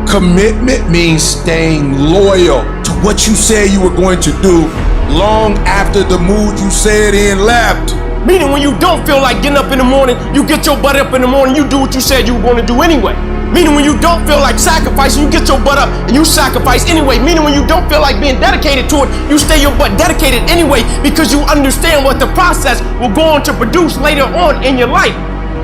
Commitment means staying loyal to what you said you were going to do long after the mood you said in left. Meaning when you don't feel like getting up in the morning, you get your butt up in the morning, you do what you said you were going to do anyway. Meaning when you don't feel like sacrificing, you get your butt up and you sacrifice anyway. Meaning when you don't feel like being dedicated to it, you stay your butt dedicated anyway because you understand what the process will go on to produce later on in your life.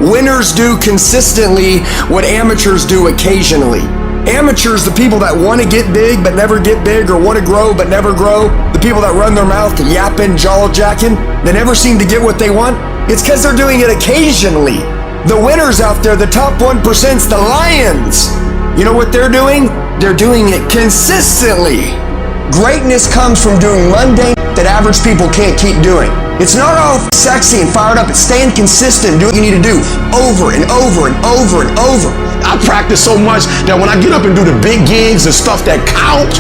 Winners do consistently what amateurs do occasionally. Amateurs, the people that want to get big but never get big, or want to grow but never grow, the people that run their mouth to yapping, jaw-jacking, they never seem to get what they want. It's because they're doing it occasionally. The winners out there, the top 1%'s the lions. You know what they're doing? They're doing it consistently. Greatness comes from doing mundane that average people can't keep doing. It's not all sexy and fired up. It's staying consistent, do what you need to do over and over and over and over. I practice so much that when I get up and do the big gigs and stuff that count,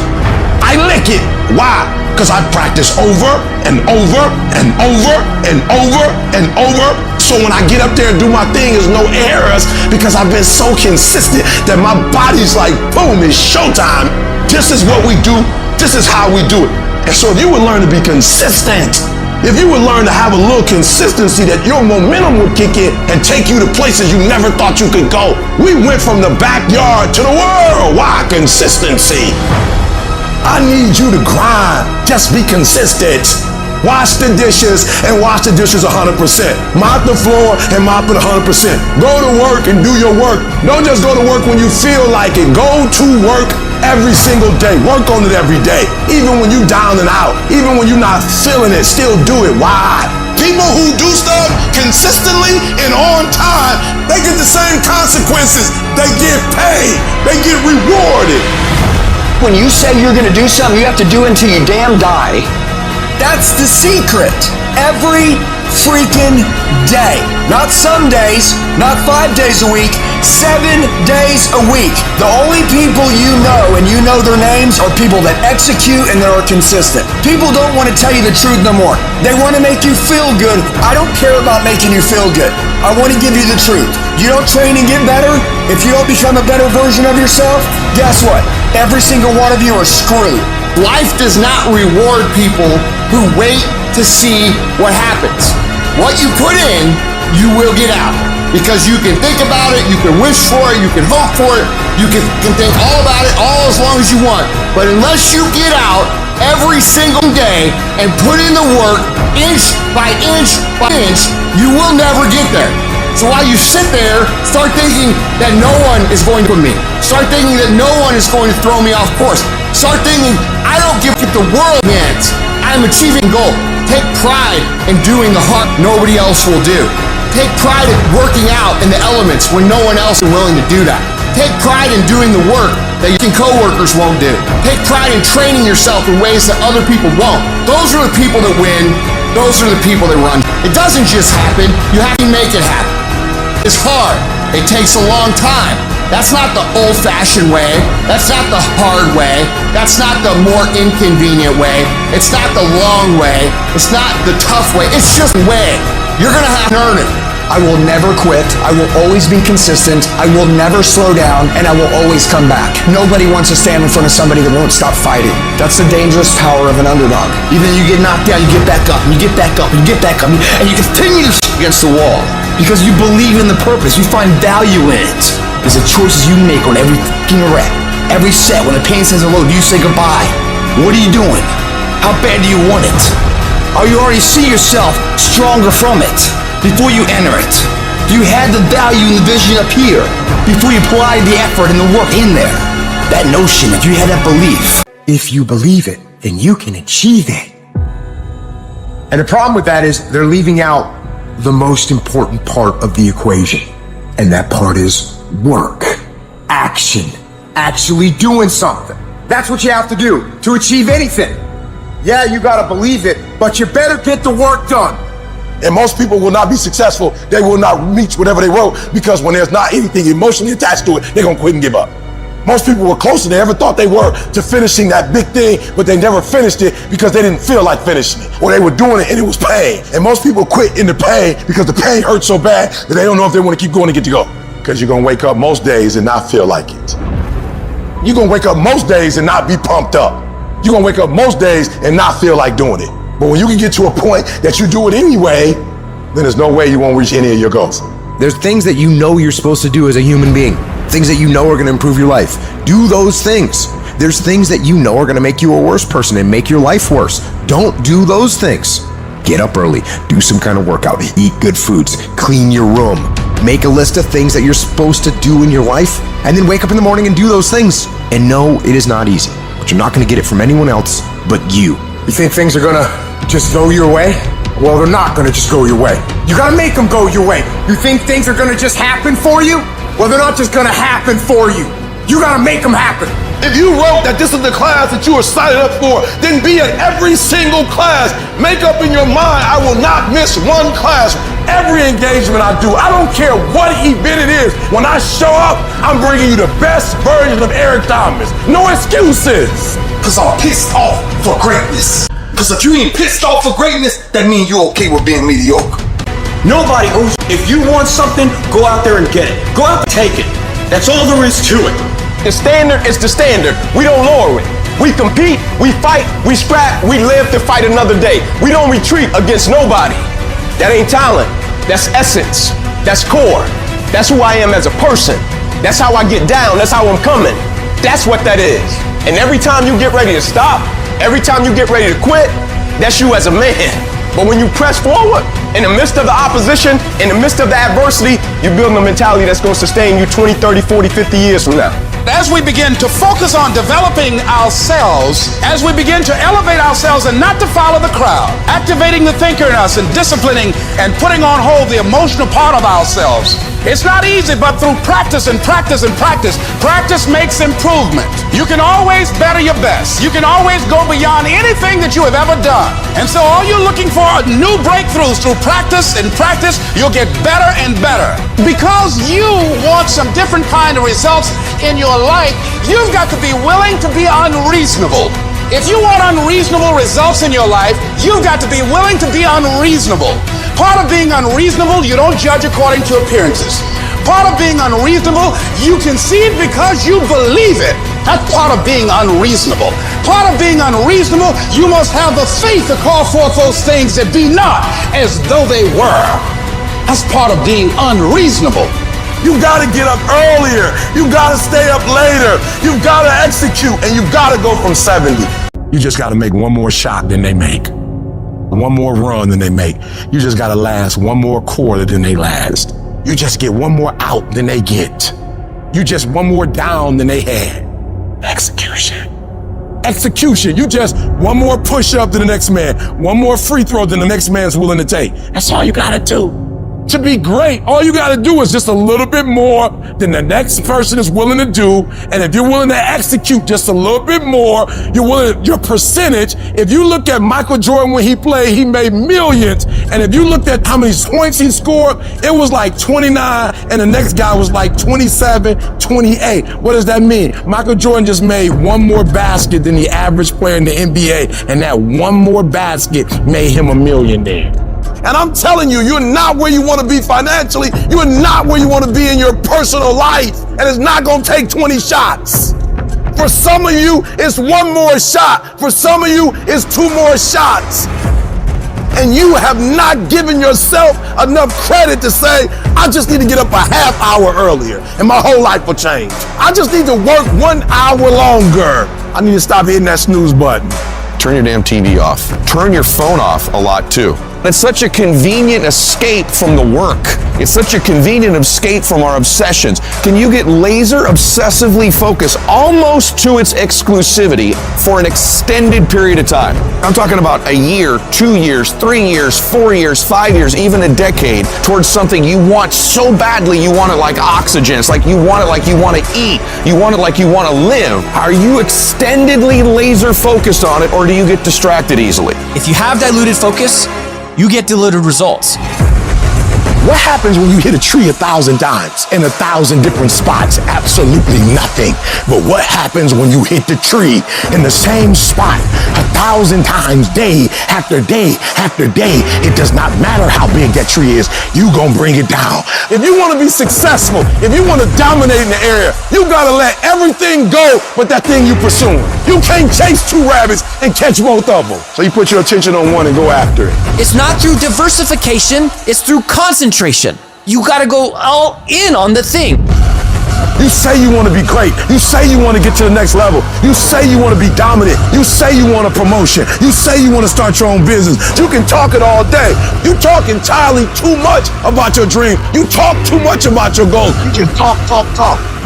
I lick it. Why? Because I practice over and over and over and over and over. So when I get up there and do my thing, there's no errors because I've been so consistent that my body's like, boom, it's showtime. This is what we do. This is how we do it. And so if you would learn to be consistent, if you would learn to have a little consistency, that your momentum would kick in and take you to places you never thought you could go. We went from the backyard to the world. Why? Consistency. I need you to grind. Just be consistent. Wash the dishes and wash the dishes 100%. Mop the floor and mop it 100%. Go to work and do your work. Don't just go to work when you feel like it. Go to work every single day. Work on it every day. Even when you down and out. Even when you're not feeling it, still do it. Why? People who do stuff consistently and on time, they get the same consequences. They get paid. They get rewarded. When you say you're gonna do something, you have to do it until you damn die. That's the secret. Every freaking day. Not some days, not 5 days a week, 7 days a week. The only people you know, and you know their names, are people that execute and that are consistent. People don't want to tell you the truth no more. They want to make you feel good. I don't care about making you feel good. I want to give you the truth. You don't train and get better? If you don't become a better version of yourself, guess what? Every single one of you are screwed. Life does not reward people who wait to see what happens. What you put in, you will get out. Because you can think about it, you can wish for it, you can hope for it, you can think all about it all as long as you want. But unless you get out every single day and put in the work, inch by inch by inch, you will never get there. So while you sit there, start thinking that no one is going to put me. Start thinking that no one is going to throw me off course. Start thinking, I don't give the world hands. I'm achieving goal. Take pride in doing the hard nobody else will do. Take pride in working out in the elements when no one else is willing to do that. Take pride in doing the work that your coworkers won't do. Take pride in training yourself in ways that other people won't. Those are the people that win. Those are the people that run. It doesn't just happen. You have to make it happen. It's hard. It takes a long time. That's not the old-fashioned way. That's not the hard way. That's not the more inconvenient way. It's not the long way. It's not the tough way. It's just a way. You're gonna have to earn it. I will never quit. I will always be consistent. I will never slow down, and I will always come back. Nobody wants to stand in front of somebody that won't stop fighting. That's the dangerous power of an underdog. Even though you get knocked down, you get back up, and you get back up, and you get back up, and you continue to against the wall. Because you believe in the purpose. You find value in it. It's the choices you make on every fucking rep. Every set. When the pain says hello, do you say goodbye? What are you doing? How bad do you want it? Or you already see yourself stronger from it before you enter it? Do you have the value and the vision up here before you apply the effort and the work in there? That notion, if you have that belief, if you believe it, then you can achieve it. And the problem with that is they're leaving out the most important part of the equation. And that part is work, action, actually doing something. That's what you have to do to achieve anything. Yeah, you gotta believe it, but you better get the work done. And most people will not be successful. They will not reach whatever they wrote because when there's not anything emotionally attached to it, they're gonna quit and give up. Most people were closer than they ever thought they were to finishing that big thing, but they never finished it because they didn't feel like finishing it. Or they were doing it and it was pain. And most people quit in the pain because the pain hurts so bad that they don't know if they want to keep going to get to go. Because you're going to wake up most days and not feel like it. You're gonna wake up most days and not be pumped up. You're gonna wake up most days and not feel like doing it. But when you can get to a point that you do it anyway, then there's no way you won't reach any of your goals. There's things that you know you're supposed to do as a human being. Things that you know are gonna improve your life. Do those things. There's things that you know are gonna make you a worse person and make your life worse. Don't do those things. Get up early, do some kind of workout, eat good foods, clean your room. Make a list of things that you're supposed to do in your life, and then wake up in the morning and do those things. And no, it is not easy, but you're not gonna get it from anyone else but you. You think things are gonna just go your way? Well, they're not gonna just go your way. You gotta make them go your way. You think things are gonna just happen for you? Well, they're not just gonna happen for you. You gotta make them happen. If you wrote that this is the class that you were signed up for, then be at every single class. Make up in your mind, I will not miss one class. Every engagement I do, I don't care what event it is. When I show up, I'm bringing you the best version of Eric Thomas. No excuses. Cause I'm pissed off for greatness. Cause if you ain't pissed off for greatness, that means you're okay with being mediocre. Nobody owes you. If you want something, go out there and get it. Go out and take it. That's all there is to it. The standard is the standard. We don't lower it. We compete, we fight, we scrap, we live to fight another day. We don't retreat against nobody. That ain't talent. That's essence. That's core. That's who I am as a person. That's how I get down. That's how I'm coming. That's what that is. And every time you get ready to stop, every time you get ready to quit, that's you as a man. But when you press forward, in the midst of the opposition, in the midst of the adversity, you're building a mentality that's going to sustain you 20, 30, 40, 50 years from now. As we begin to focus on developing ourselves, as we begin to elevate ourselves and not to follow the crowd, activating the thinker in us and disciplining and putting on hold the emotional part of ourselves, it's not easy, but through practice and practice and practice, practice makes improvement. You can always better your best. You can always go beyond anything that you have ever done. And so all you're looking for are new breakthroughs through practice and practice. You'll get better and better. Because you want some different kind of results in your life, you've got to be willing to be unreasonable. If you want unreasonable results in your life, you've got to be willing to be unreasonable. Part of being unreasonable, you don't judge according to appearances. Part of being unreasonable, you can see it because you believe it. That's part of being unreasonable. Part of being unreasonable, you must have the faith to call forth those things that be not as though they were. That's part of being unreasonable. You gotta get up earlier. You gotta stay up later. You gotta execute, and you gotta go from 70. You just gotta make one more shot than they make. One more run than they make. You just gotta last one more quarter than they last. You just get one more out than they get. You just one more down than they had. Execution. Execution. You just one more push up than the next man. One more free throw than the next man's willing to take. That's all you gotta do. To be great, all you gotta do is just a little bit more than the next person is willing to do. And if you're willing to execute just a little bit more, your percentage, if you look at Michael Jordan when he played, he made millions. And if you looked at how many points he scored, it was like 29, and the next guy was like 27, 28. What does that mean? Michael Jordan just made one more basket than the average player in the NBA, and that one more basket made him a millionaire. And I'm telling you, you're not where you want to be financially. You're not where you want to be in your personal life. And it's not going to take 20 shots. For some of you, it's one more shot. For some of you, it's two more shots. And you have not given yourself enough credit to say, I just need to get up a half hour earlier and my whole life will change. I just need to work 1 hour longer. I need to stop hitting that snooze button. Turn your damn TV off. Turn your phone off a lot too. It's such a convenient escape from the work. It's such a convenient escape from our obsessions. Can you get laser obsessively focused almost to its exclusivity for an extended period of time? I'm talking about a year, 2 years, 3 years, 4 years, 5 years, even a decade towards something you want so badly you want it like oxygen. It's like you want it like you want to eat. You want it like you want to live. Are you extendedly laser focused on it, or do you get distracted easily? If you have diluted focus, you get diluted results. What happens when you hit a tree 1,000 times in 1,000 different spots? Absolutely nothing. But what happens when you hit the tree in the same spot 1,000 times, day after day after day? It does not matter how big that tree is, you gonna bring it down. If you want to be successful, if you want to dominate in the area, you got to let everything go but that thing you pursuing. You can't chase two rabbits and catch both of them. So you put your attention on one and go after it. It's not through diversification, it's through concentration. You gotta go all in on the thing. You say you want to be great. You say you want to get to the next level. You say you want to be dominant. You say you want a promotion. You say you want to start your own business. You can talk it all day. You talk entirely too much about your dream. You talk too much about your goals. You can talk.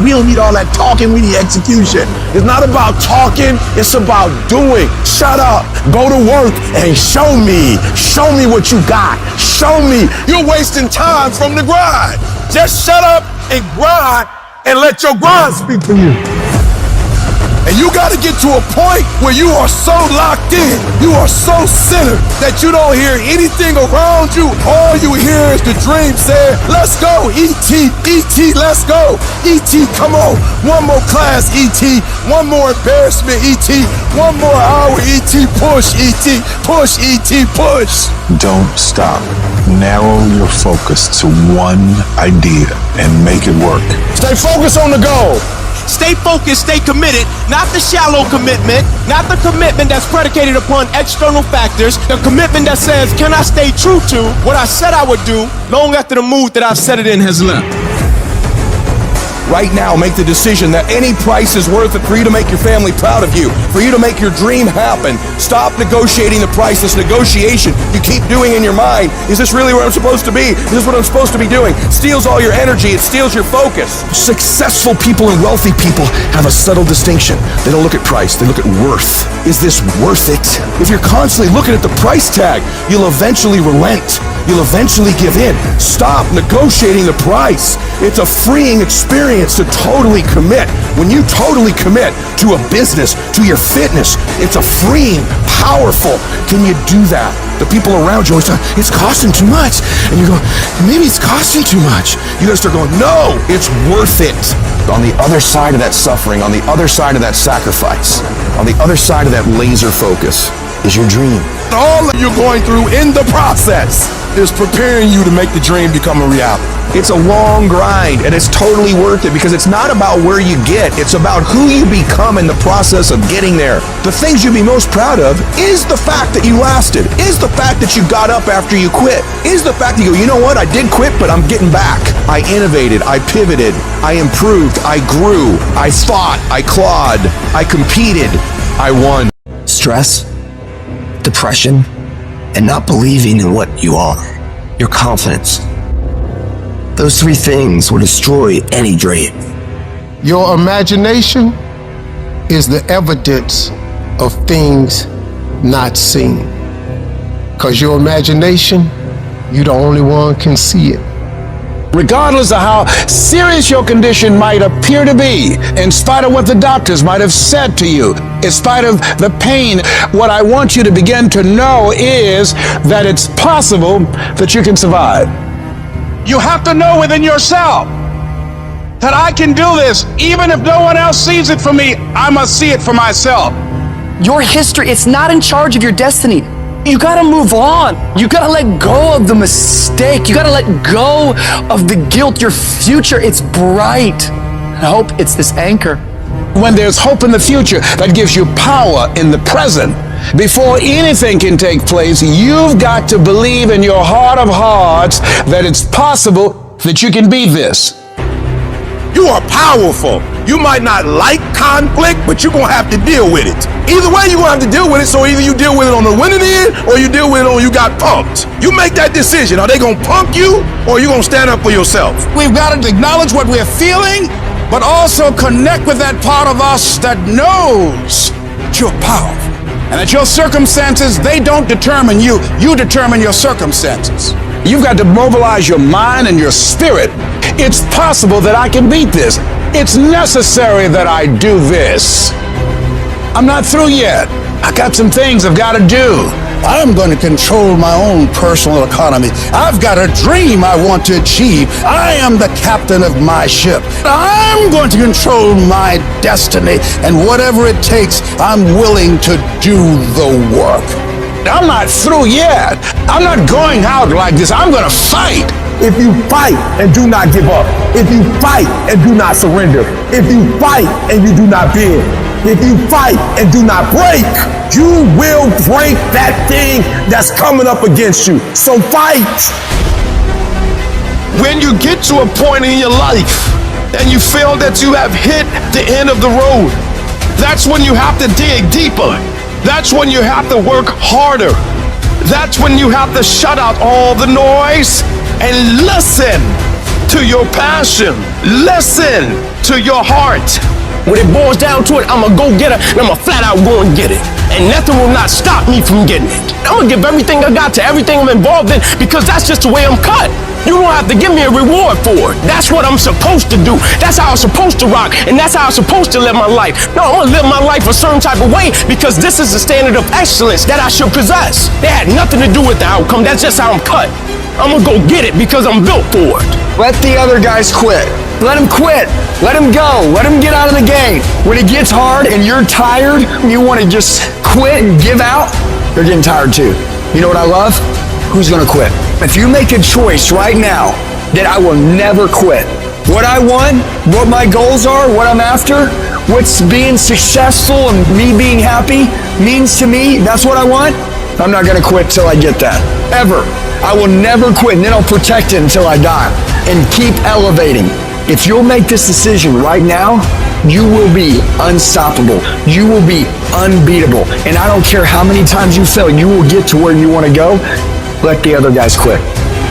We don't need all that talking. We need execution. It's not about talking. It's about doing. Shut up. Go to work and show me. Show me what you got. Show me. You're wasting time from the grind. Just shut up and grind. And let your grind speak for you. And you got to get to a point where you are so locked in, you are so centered that you don't hear anything around you. All you hear is the dream saying, let's go, E.T., E.T., let's go. E.T., come on. One more class, E.T. One more embarrassment, E.T. One more hour, E.T. Push, E.T. Push, E.T. Push. Don't stop. Narrow your focus to one idea and make it work. Stay focused on the goal. Stay focused, stay committed, not the shallow commitment, not the commitment that's predicated upon external factors, the commitment that says, can I stay true to what I said I would do long after the mood that I've set it in has left? Right now, make the decision that any price is worth it for you to make your family proud of you, for you to make your dream happen. Stop negotiating the price. This negotiation you keep doing in your mind. Is this really where I'm supposed to be? Is this what I'm supposed to be doing? Steals all your energy. It steals your focus. Successful people and wealthy people have a subtle distinction. They don't look at price, they look at worth. Is this worth it? If you're constantly looking at the price tag, you'll eventually relent. You'll eventually give in. Stop negotiating the price. It's a freeing experience to totally commit. When you totally commit to a business, to your fitness, it's a freeing, powerful. Can you do that? The people around you always say, it's costing too much. And you go, maybe it's costing too much. You gotta start going, no, it's worth it. On the other side of that suffering, on the other side of that sacrifice, on the other side of that laser focus is your dream. All that you're going through in the process is preparing you to make the dream become a reality. It's a long grind, and it's totally worth it because it's not about where you get, it's about who you become in the process of getting there. The things you'd be most proud of is the fact that you lasted, is the fact that you got up after you quit, is the fact that you go, you know what, I did quit, but I'm getting back. I innovated, I pivoted, I improved, I grew, I fought, I clawed, I competed, I won. Stress, depression, and not believing in what you are, your confidence. Those three things will destroy any dream. Your imagination is the evidence of things not seen. Because your imagination, you're the only one can see it. Regardless of how serious your condition might appear to be, in spite of what the doctors might have said to you, in spite of the pain, what I want you to begin to know is that it's possible that you can survive. You have to know within yourself that I can do this. Even if no one else sees it for me, I must see it for myself. Your history, it's not in charge of your destiny. You gotta move on. You gotta let go of the mistake. You gotta let go of the guilt. Your future, it's bright. I hope it's this anchor. When there's hope in the future, that gives you power in the present. Before anything can take place, you've got to believe in your heart of hearts that it's possible that you can beat this. You are powerful. You might not like conflict, but you're gonna have to deal with it. Either way, you're gonna have to deal with it, so either you deal with it on the winning end, or you deal with it on you got punked. You make that decision. Are they gonna punk you, or are you gonna stand up for yourself? We've got to acknowledge what we're feeling, but also connect with that part of us that knows that you're powerful. And that your circumstances, they don't determine you. You determine your circumstances. You've got to mobilize your mind and your spirit. It's possible that I can beat this. It's necessary that I do this. I'm not through yet. I got some things I've got to do. I'm going to control my own personal economy. I've got a dream I want to achieve. I am the captain of my ship. I'm going to control my destiny, and whatever it takes, I'm willing to do the work. I'm not through yet. I'm not going out like this. I'm going to fight. If you fight and do not give up, if you fight and do not surrender, if you fight and you do not bend, if you fight and do not break, you will break that thing that's coming up against you. So fight. When you get to a point in your life and you feel that you have hit the end of the road, that's when you have to dig deeper. That's when you have to work harder. That's when you have to shut out all the noise and listen to your passion. Listen to your heart. When it boils down to it, I'm a go-getter and I'm a flat out go and get it. And nothing will not stop me from getting it. I'm gonna give everything I got to everything I'm involved in because that's just the way I'm cut. You don't have to give me a reward for it. That's what I'm supposed to do. That's how I'm supposed to rock, and that's how I'm supposed to live my life. No, I'm gonna live my life a certain type of way because this is the standard of excellence that I should possess. That had nothing to do with the outcome. That's just how I'm cut. I'm gonna go get it because I'm built for it. Let the other guys quit. Let them quit. Let them go. Let them get out of the game. When it gets hard and you're tired, you want to just quit and give out, they're getting tired too. You know what I love? Who's gonna quit? If you make a choice right now that I will never quit, what I want, what my goals are, what I'm after, what's being successful and me being happy means to me, that's what I want, I'm not gonna quit till I get that. Ever. I will never quit, and then I'll protect it until I die and keep elevating. If you'll make this decision right now, you will be unstoppable. You will be unbeatable. And I don't care how many times you fail, you will get to where you want to go. Let the other guys quit.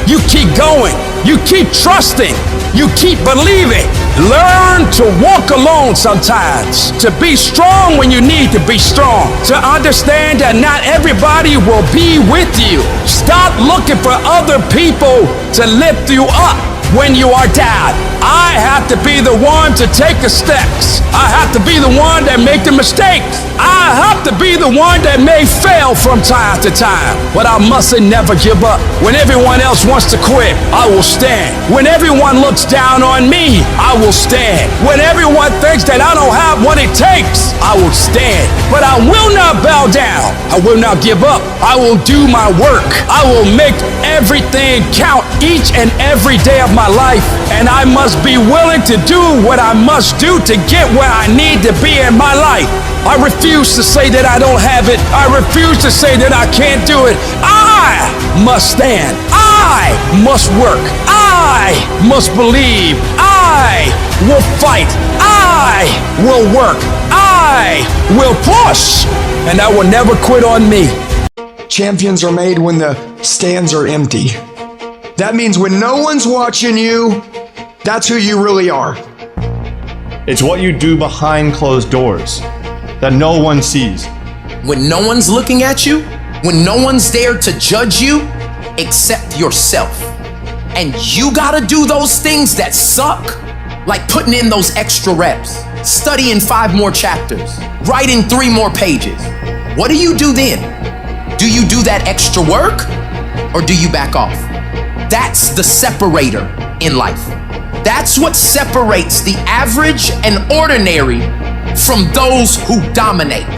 You keep going. You keep trusting. You keep believing. Learn to walk alone sometimes. To be strong when you need to be strong. To understand that not everybody will be with you. Stop looking for other people to lift you up when you are down. I have to be the one to take the steps. I have to be the one that make the mistakes. I have to be the one that may fail from time to time. But I mustn't never give up. When everyone else wants to quit, I will stand. When everyone looks down on me, I will stand. When everyone thinks that I don't have what it takes, I will stand. But I will not bow down. I will not give up. I will do my work. I will make everything count each and every day of my life. And I must be willing to do what I must do to get where I need to be in my life. I refuse to say that I don't have it. I refuse to say that I can't do it. I must stand. I must work. I must believe. I will fight. I will work. I will push. And I will never quit on me. Champions are made when the stands are empty. That means when no one's watching you, that's who you really are. It's what you do behind closed doors that no one sees. When no one's looking at you, when no one's there to judge you, except yourself. And you gotta do those things that suck, like putting in those extra reps, studying 5 more chapters, writing 3 more pages. What do you do then? Do you do that extra work, or do you back off? That's the separator in life. That's what separates the average and ordinary from those who dominate.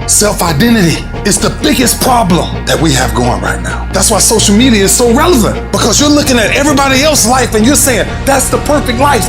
Self-identity is the biggest problem that we have going right now. That's why social media is so relevant, because you're looking at everybody else's life and you're saying, that's the perfect life.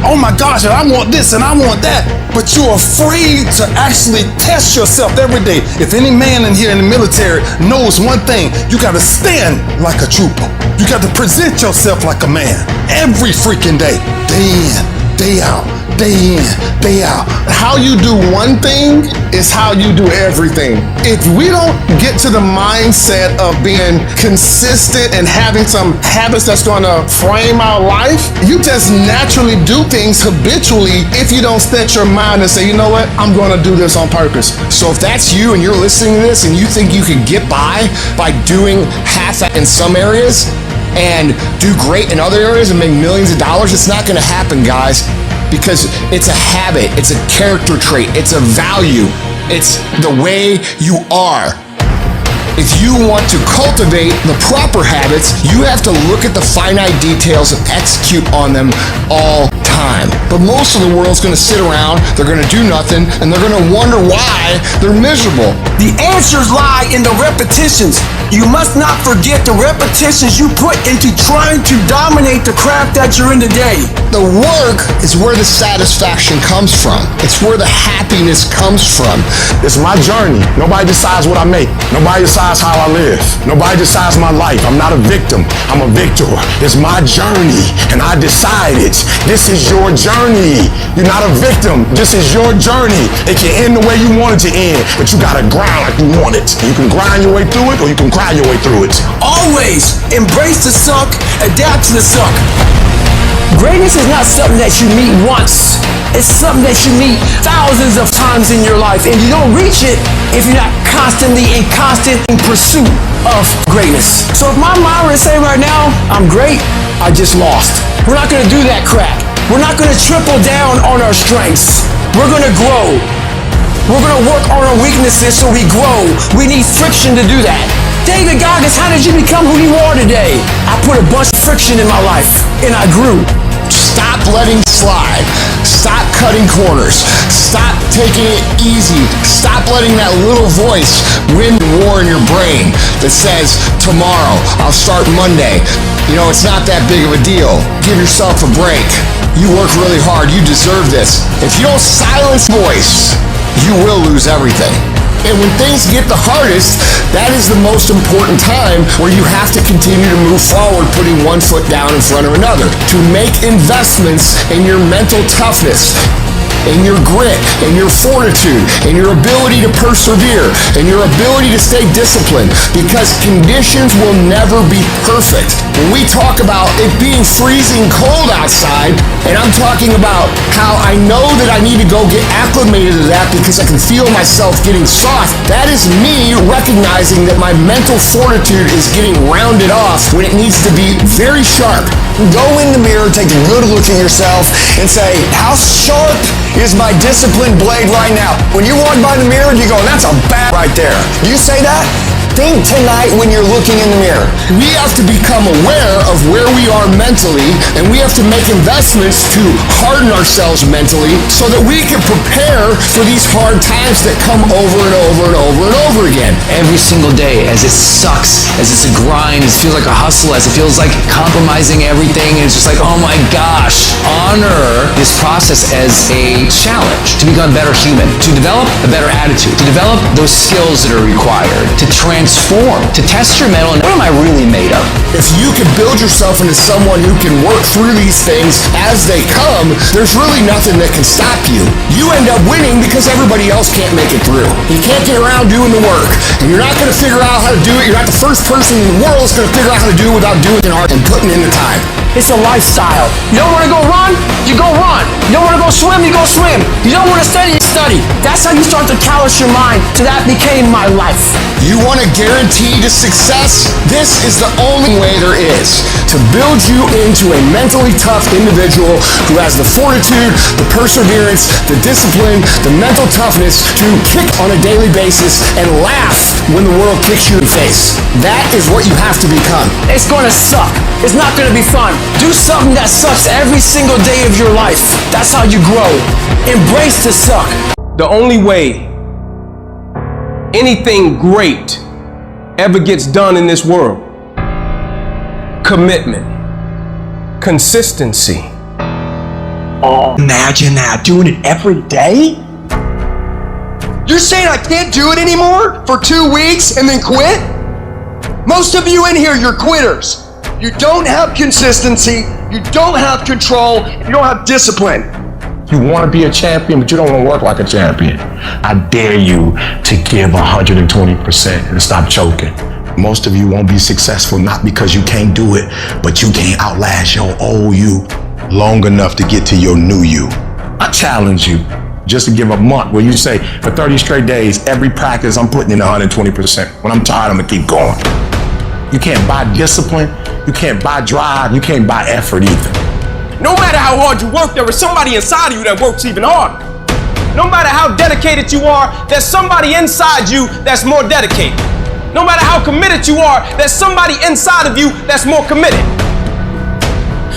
Oh my gosh, and I want this and I want that. But you're afraid to actually test yourself every day. If any man in here in the military knows one thing, you gotta stand like a trooper. You gotta present yourself like a man every freaking day. Day in, day out, day in, day out. How you do one thing is how you do everything. If we don't get to the mindset of being consistent and having some habits that's gonna frame our life, you just naturally do things habitually if you don't set your mind and say, you know what, I'm gonna do this on purpose. So if that's you and you're listening to this and you think you can get by doing half that in some areas and do great in other areas and make millions of dollars, it's not gonna happen, guys. Because it's a habit, it's a character trait, it's a value, it's the way you are. If you want to cultivate the proper habits, you have to look at the finite details and execute on them all time. But most of the world's going to sit around, they're going to do nothing, and they're going to wonder why they're miserable. The answers lie in the repetitions. You must not forget the repetitions you put into trying to dominate the craft that you're in today. The work is where the satisfaction comes from. It's where the happiness comes from. It's my journey. Nobody decides what I make. Nobody decides how I live. Nobody decides my life. I'm not a victim. I'm a victor. It's my journey, and I decided this is your journey. You're not a victim. This is your journey. It can end the way you want it to end, but you gotta grind like you want it. You can grind your way through it, or you can cry your way through it. Always embrace the suck, adapt to the suck. Greatness is not something that you meet once. It's something that you meet thousands of times in your life, and you don't reach it if you're not constantly in constant pursuit of greatness. So if my mantra is saying right now, I'm great, I just lost. We're not gonna do that crap. We're not gonna triple down on our strengths. We're gonna grow. We're gonna work on our weaknesses so we grow. We need friction to do that. David Goggins, how did you become who you are today? I put a bunch of friction in my life, and I grew. Stop letting slide. Stop cutting corners. Stop taking it easy. Stop letting that little voice win the war in your brain that says, tomorrow, I'll start Monday. You know, it's not that big of a deal. Give yourself a break. You work really hard. You deserve this. If you don't silence voice, you will lose everything. And when things get the hardest, that is the most important time where you have to continue to move forward, putting one foot down in front of another. To make investments in your mental toughness, in your grit, in your fortitude, in your ability to persevere, in your ability to stay disciplined, because conditions will never be perfect. When we talk about it being freezing cold outside, and I'm talking about how I know that I need to go get acclimated to that because I can feel myself getting soft, that is me recognizing that my mental fortitude is getting rounded off when it needs to be very sharp. Go in the mirror, take a good look at yourself, and say, how sharp is my disciplined blade right now? When you walk by the mirror, you go, that's a bat right there. You say that? Think tonight when you're looking in the mirror. We have to become aware of where we are mentally, and we have to make investments to harden ourselves mentally so that we can prepare for these hard times that come over and over and over and over again. Every single day, as it sucks, as it's a grind, as it feels like a hustle, as it feels like compromising everything, and it's just like, oh my gosh, honor this process as a challenge to become a better human, to develop a better attitude, to develop those skills that are required, to transform, to test your mettle, and what am I really made of? If you can build yourself into someone who can work through these things as they come, there's really nothing that can stop you. You end up winning because everybody else can't make it through. You can't get around doing the work, and you're not going to figure out how to do it. You're not the first person in the world that's going to figure out how to do it without doing it hard and putting in the time. It's a lifestyle. You don't want to go run, you go run. You don't want to go swim, you go swim. You don't want to study, you study. That's how you start to callous your mind. So that became my life. You want a guarantee to success? This is the only way there is to build you into a mentally tough individual who has the fortitude, the perseverance, the discipline, the mental toughness to kick on a daily basis and laugh when the world kicks you in the face. That is what you have to become. It's going to suck. It's not going to be fun. Do something that sucks every single day of your life. That's how you grow. Embrace the suck. The only way anything great ever gets done in this world, commitment, consistency. Oh, imagine that, doing it every day? You're saying I can't do it anymore for 2 weeks and then quit? Most of you in here, you're quitters. You don't have consistency, you don't have control, you don't have discipline. You want to be a champion, but you don't want to work like a champion. I dare you to give 120% and stop choking. Most of you won't be successful not because you can't do it, but you can't outlast your old you long enough to get to your new you. I challenge you just to give a month where you say, for 30 straight days, every practice I'm putting in 120%. When I'm tired, I'm gonna keep going. You can't buy discipline, you can't buy drive, you can't buy effort either. No matter how hard you work, there is somebody inside of you that works even harder. No matter how dedicated you are, there's somebody inside you that's more dedicated. No matter how committed you are, there's somebody inside of you that's more committed.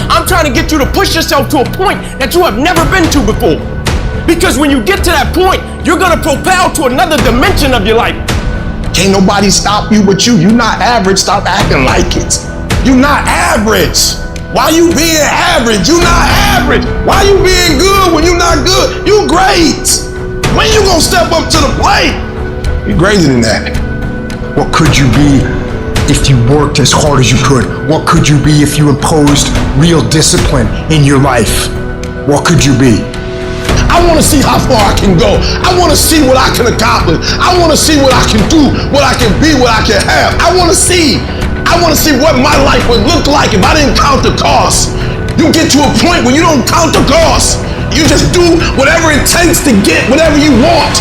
I'm trying to get you to push yourself to a point that you have never been to before. Because when you get to that point, you're gonna propel to another dimension of your life. Can't nobody stop you but you. You're not average. Stop acting like it. You're not average. Why you being average? You're not average. Why you being good when you're not good? You great. When you gonna step up to the plate? You're greater than that. What could you be if you worked as hard as you could? What could you be if you imposed real discipline in your life? What could you be? I want to see how far I can go. I want to see what I can accomplish. I want to see what I can do, what I can be, what I can have. I want to see what my life would look like if I didn't count the cost. You get to a point where you don't count the cost. You just do whatever it takes to get whatever you want.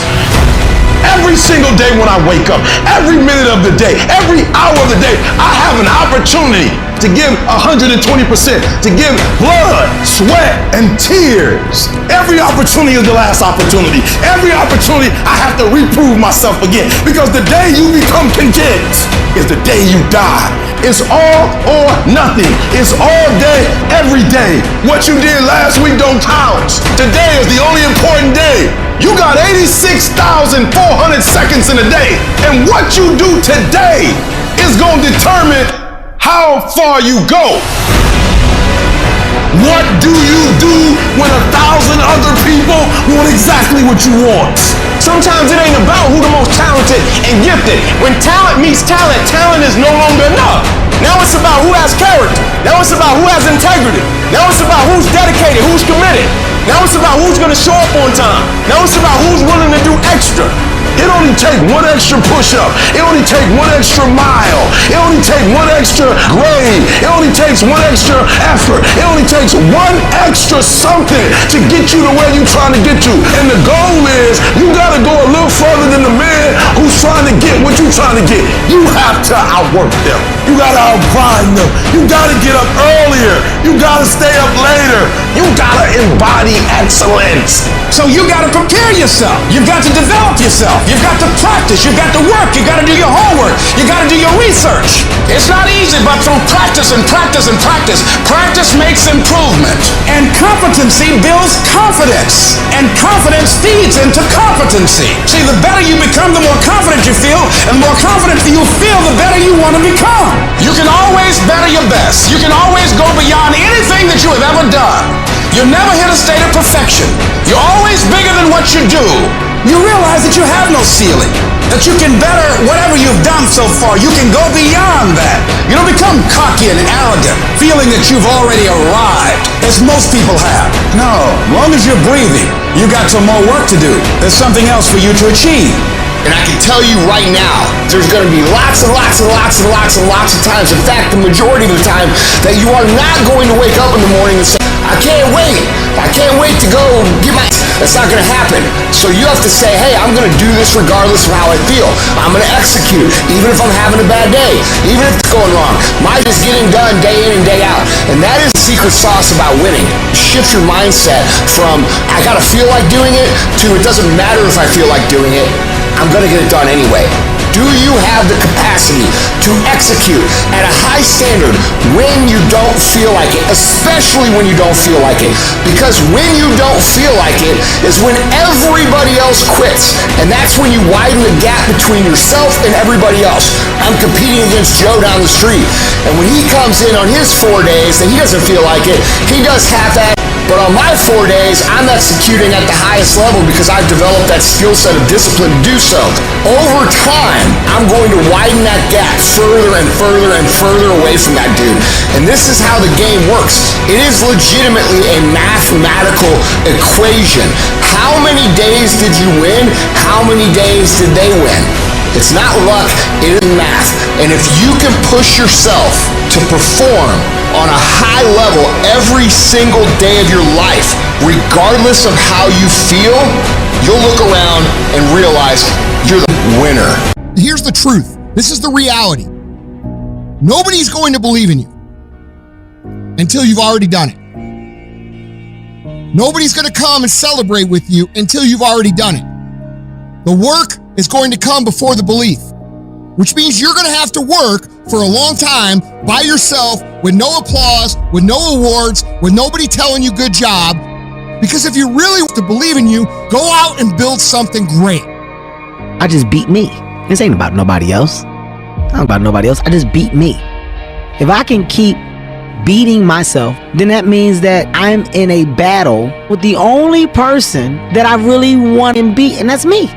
Every single day when I wake up, every minute of the day, every hour of the day, I have an opportunity to give 120%, to give blood, sweat, and tears. Every opportunity is the last opportunity. Every opportunity I have to reprove myself again, because the day you become content is the day you die. It's all or nothing. It's all day, every day. What you did last week don't count. Today is the only important day. You got 86,400 seconds in a day, and what you do today is going to determine how far you go. What do you do when 1,000 other people want exactly what you want? Sometimes it ain't about who the most talented and gifted. When talent meets talent, talent is no longer enough. Now it's about who has character. Now it's about who has integrity. Now it's about who's dedicated, who's committed. Now it's about who's gonna show up on time. Now it's about who's willing to do extra. It only takes one extra push-up. It only takes one extra mile. It only takes one extra grade. It only takes one extra effort. It only takes one extra something to get you to where you're trying to get to. And the goal is you gotta go a little further than the man who's trying to get what you're trying to get. You have to outwork them. You gotta outgrind them. You gotta get up earlier. You gotta stay up later. You gotta embody excellence. So you got to prepare yourself. You've got to develop yourself. You've got to practice. You've got to work. You've got to do your homework. You got to do your research. It's not easy, but through practice and practice and practice, practice makes improvement. And competency builds confidence. And confidence feeds into competency. See, the better you become, the more confident you feel. And the more confident you feel, the better you want to become. You can always better your best. You can always go beyond anything that you have ever done. You never hit a state of perfection. You're always bigger than what you do. You realize that you have no ceiling, that you can better whatever you've done so far. You can go beyond that. You don't become cocky and arrogant, feeling that you've already arrived, as most people have. No, as long as you're breathing, you got some more work to do. There's something else for you to achieve. And I can tell you right now, there's going to be lots and lots and lots and lots and lots of times, in fact, the majority of the time, that you are not going to wake up in the morning and say, I can't wait. I can't wait to go get my... That's not going to happen. So you have to say, hey, I'm going to do this regardless of how I feel. I'm going to execute, even if I'm having a bad day, even if it's going wrong. Mine is getting done day in and day out. And that is the secret sauce about winning. Shift your mindset from, I got to feel like doing it, to it doesn't matter if I feel like doing it. I'm going to get it done anyway. Do you have the capacity to execute at a high standard when you don't feel like it, especially when you don't feel like it? Because when you don't feel like it is when everybody else quits. And that's when you widen the gap between yourself and everybody else. I'm competing against Joe down the street. And when he comes in on his 4 days and he doesn't feel like it, he does half-ass. But on my 4 days, I'm executing at the highest level because I've developed that skill set of discipline to do so. Over time, I'm going to widen that gap further and further and further away from that dude. And this is how the game works. It is legitimately a mathematical equation. How many days did you win? How many days did they win? It's not luck, it is math. And if you can push yourself to perform on a high level every single day of your life, regardless of how you feel, you'll look around and realize you're the winner. Here's the truth. This is the reality. Nobody's going to believe in you until you've already done it. Nobody's going to come and celebrate with you until you've already done it. The work is going to come before the belief. which means you're going to have to work for a long time by yourself with no applause, with no awards, with nobody telling you good job. Because if you really want to believe in you, go out and build something great. I just beat me. This ain't about nobody else. Not about nobody else. I just beat me. If I can keep beating myself, then that means that I'm in a battle with the only person that I really want to beat, and that's me.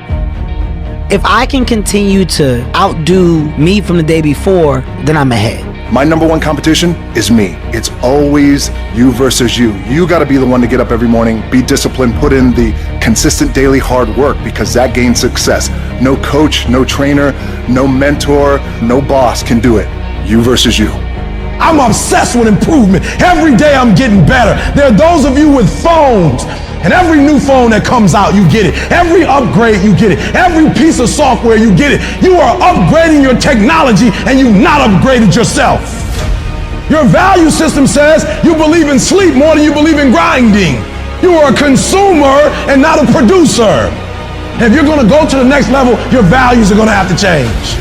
If I can continue to outdo me from the day before, then I'm ahead. My number one competition is me. It's always you versus you. You got to be the one to get up every morning, be disciplined, put in the consistent daily hard work, because that gains success. No coach, no trainer, no mentor, no boss can do it. You versus you. I'm obsessed with improvement. Every day I'm getting better. There are those of you with phones, and every new phone that comes out, you get it. Every upgrade, you get it. Every piece of software, you get it. You are upgrading your technology, and you've not upgraded yourself. Your value system says you believe in sleep more than you believe in grinding. You are a consumer and not a producer. And if you're going to go to the next level, your values are going to have to change.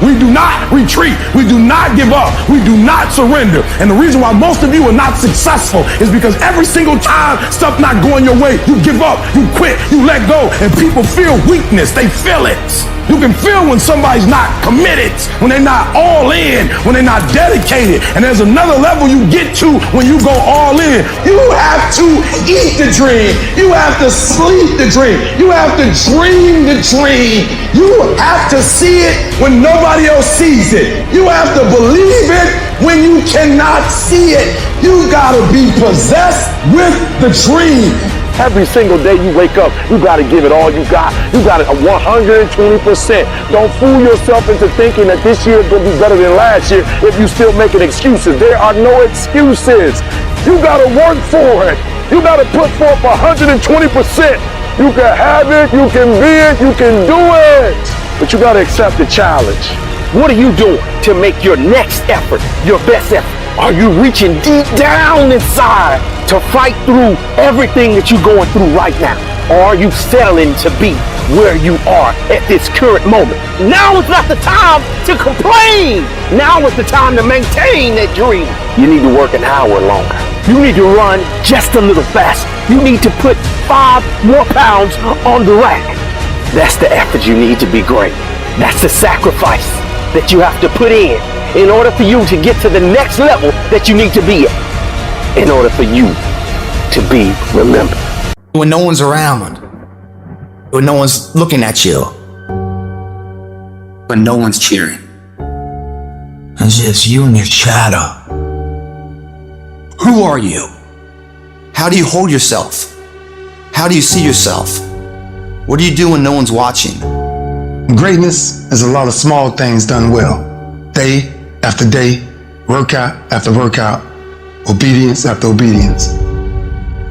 We do not retreat. We do not give up. We do not surrender. And the reason why most of you are not successful is because every single time stuff not going your way, you give up, you quit, you let go, and people feel weakness. They feel it. You can feel when somebody's not committed, when they're not all in, when they're not dedicated. And there's another level you get to when you go all in. You have to eat the dream. You have to sleep the dream. You have to dream the dream. You have to see it when nobody else sees it. You have to believe it when you cannot see it. You gotta be possessed with the dream. Every single day you wake up, you gotta give it all you got. You got it 120%. Don't fool yourself into thinking that this year is gonna be better than last year if you still making excuses. There are no excuses. You gotta work for it. You gotta put forth 120%. You can have it, you can be it, you can do it. But you gotta accept the challenge. What are you doing to make your next effort your best effort? Are you reaching deep down inside to fight through everything that you're going through right now? Or are you settling to be where you are at this current moment? Now is not the time to complain. Now is the time to maintain that dream. You need to work an hour longer. You need to run just a little faster. You need to put 5 more pounds on the rack. That's the effort you need to be great. That's the sacrifice that you have to put in order for you to get to the next level that you need to be at, in order for you to be remembered. When no one's around, when no one's looking at you, when no one's cheering, it's just you and your shadow. Who are you? How do you hold yourself? How do you see yourself? What do you do when no one's watching? Greatness is a lot of small things done well. Day after day, workout after workout, obedience after obedience,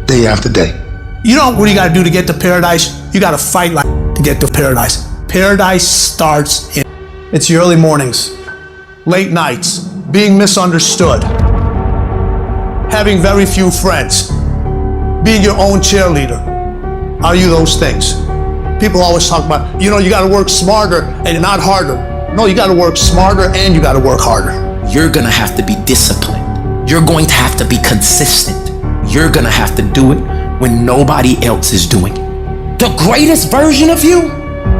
day after day. You know what you gotta do to get to paradise? You gotta fight like to get to paradise. Paradise starts in. It's the early mornings, late nights, being misunderstood, having very few friends, being your own cheerleader. Are you those things? People always talk about, you gotta work smarter and not harder. No, you gotta work smarter and you gotta work harder. You're gonna have to be disciplined. You're going to have to be consistent. You're gonna have to do it when nobody else is doing it. The greatest version of you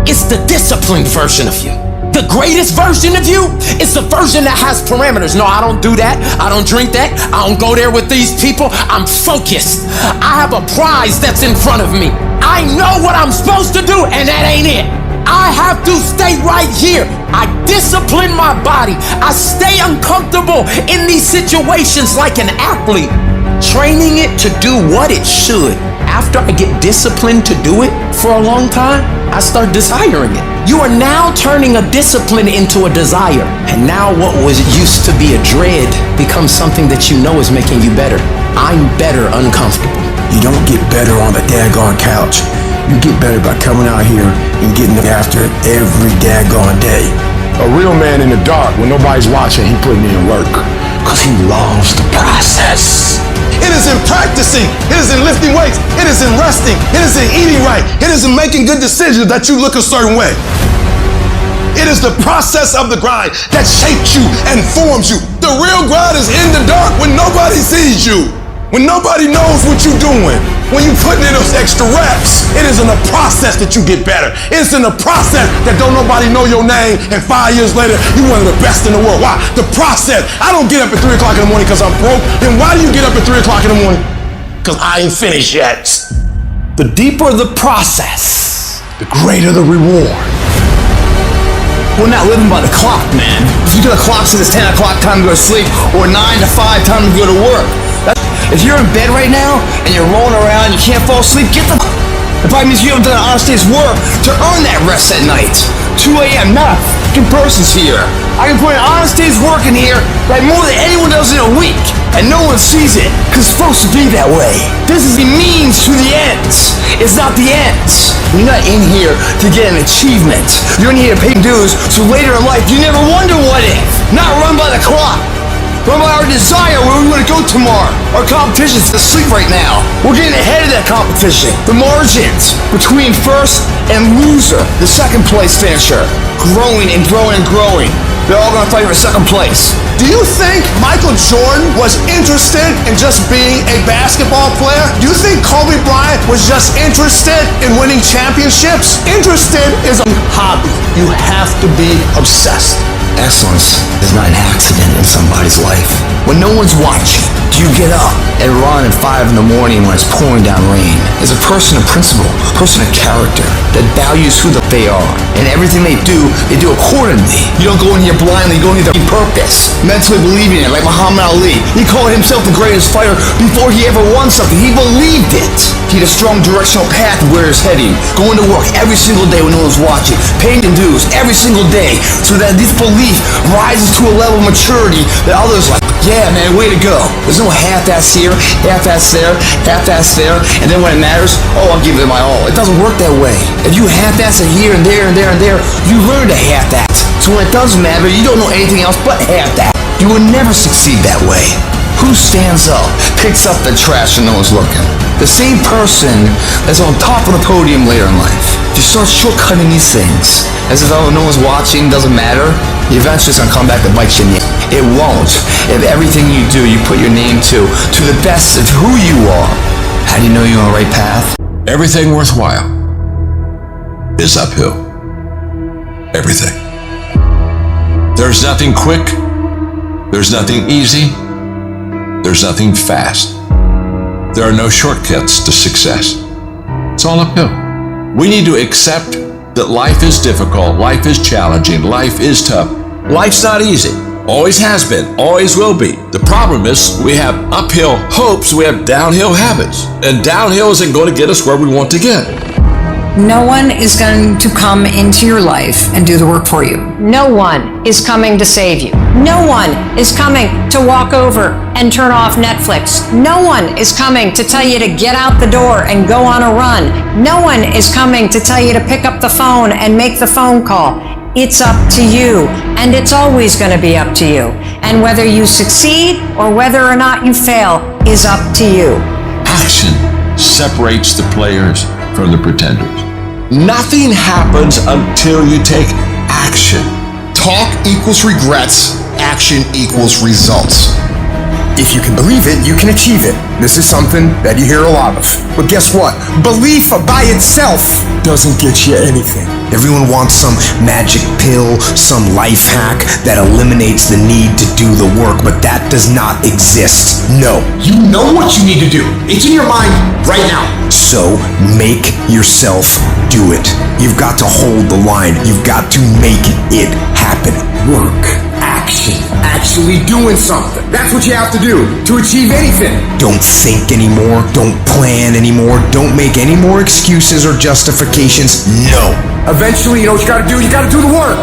is the disciplined version of you. The greatest version of you is the version that has parameters. No, I don't do that. I don't drink that. I don't go there with these people. I'm focused. I have a prize that's in front of me. I know what I'm supposed to do, and that ain't it. I have to stay right here. I discipline my body. I stay uncomfortable in these situations like an athlete, training it to do what it should. After I get disciplined to do it for a long time, I start desiring it. You are now turning a discipline into a desire. And now what was used to be a dread becomes something that you know is making you better. I'm better uncomfortable. You don't get better on the daggone couch. You get better by coming out here and getting after it every daggone day. A real man in the dark, when nobody's watching, he putting in work. Because he loves the process. It is in practicing. It is in lifting weights. It is in resting. It is in eating right. It is in making good decisions that you look a certain way. It is the process of the grind that shapes you and forms you. The real grind is in the dark when nobody sees you, when nobody knows what you're doing. When you putting in those extra reps, it is in the process that you get better. It's in the process that don't nobody know your name, and 5 years later, you one of the best in the world. Why? The process. I don't get up at 3 o'clock in the morning because I'm broke. Then why do you get up at 3 o'clock in the morning? Because I ain't finished yet. The deeper the process, the greater the reward. We're not living by the clock, man. If you got a clock says it's 10 o'clock time to go to sleep, or 9 to 5 time to go to work. If you're in bed right now and you're rolling around, you can't fall asleep, get the It probably means you haven't done an honest day's work to earn that rest at night. 2 a.m., not a fucking person's here. I can put an honest day's work in here like more than anyone does in a week, and no one sees it, because it's supposed to be that way. This is the means to the ends. It's not the ends. You're not in here to get an achievement. You're in here to pay dues, so later in life you never wonder what if. Not run by the clock. Run by our desire where we want to go tomorrow. Our competition's asleep right now. We're getting ahead of that competition. The margins between first and loser, the second place finisher, growing and growing and growing. They're all gonna fight for second place. Do you think Michael Jordan was interested in just being a basketball player? Do you think Kobe Bryant was just interested in winning championships? Interested is a hobby. You have to be obsessed. Excellence is not an accident in somebody's life. When no one's watching, do you get up and run at 5 in the morning when it's pouring down rain? As a person of principle, a person of character that values who they are, and everything they do accordingly. You don't go in here blindly, you go in here with purpose, mentally believing it, like Muhammad Ali. He called himself the greatest fighter before he ever won something. He believed it. He had a strong directional path of where he's heading, going to work every single day when no one's watching, paying the dues every single day, so that this belief rises to a level of maturity that others like, yeah, man, way to go. There's no half-ass here, half-ass there, half-ass there, and then when it matters, oh, I'll give it my all. It doesn't work that way. If you half-ass it here and there and there and there, you learn to half-ass. So when it does matter, you don't know anything else but half-that. You will never succeed that way. Who stands up, picks up the trash when no one's looking? The same person that's on top of the podium later in life. If you start shortcutting these things, as if oh, no one's watching, doesn't matter, eventually it's gonna come back to bite you in the ass. It won't. If everything you do, you put your name to the best of who you are, how do you know you're on the right path? Everything worthwhile is uphill. Everything. There's nothing quick. There's nothing easy. There's nothing fast. There are no shortcuts to success. It's all uphill. We need to accept that life is difficult, life is challenging, life is tough. Life's not easy. Always has been, always will be. The problem is we have uphill hopes, we have downhill habits. And downhill isn't going to get us where we want to get. No one is going to come into your life and do the work for you. No one is coming to save you. No one is coming to walk over and turn off Netflix. No one is coming to tell you to get out the door and go on a run. No one is coming to tell you to pick up the phone and make the phone call. It's up to you, and it's always going to be up to you. And whether you succeed or whether or not you fail is up to you. Action separates the players from the pretenders. Nothing happens until you take action. Talk equals regrets, action equals results. If you can believe it, you can achieve it. This is something that you hear a lot of. But guess what? Belief by itself doesn't get you anything. Everyone wants some magic pill, some life hack that eliminates the need to do the work, but that does not exist. No. You know what you need to do. It's in your mind right now. So make yourself do it. You've got to hold the line. You've got to make it happen. Work. Action. Actually doing something. That's what you have to do to achieve anything. Don't think anymore. Don't plan anymore. Don't make any more excuses or justifications. No. Eventually, you know what you gotta do? You gotta do the work.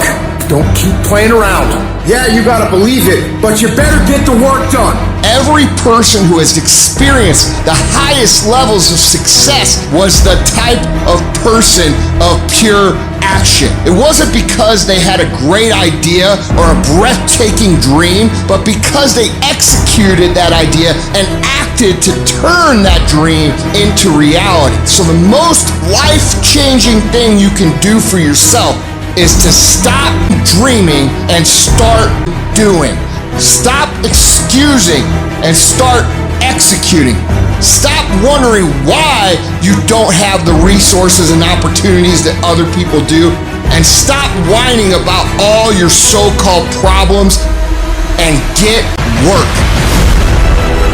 Don't keep playing around. Yeah, you gotta believe it, but you better get the work done. Every person who has experienced the highest levels of success was the type of person of pure action. It wasn't because they had a great idea or a breathtaking dream, but because they executed that idea and acted to turn that dream into reality. So the most life-changing thing you can do for yourself is to stop dreaming and start doing. Stop excusing and start executing. Stop wondering why you don't have the resources and opportunities that other people do, and stop whining about all your so-called problems and get work.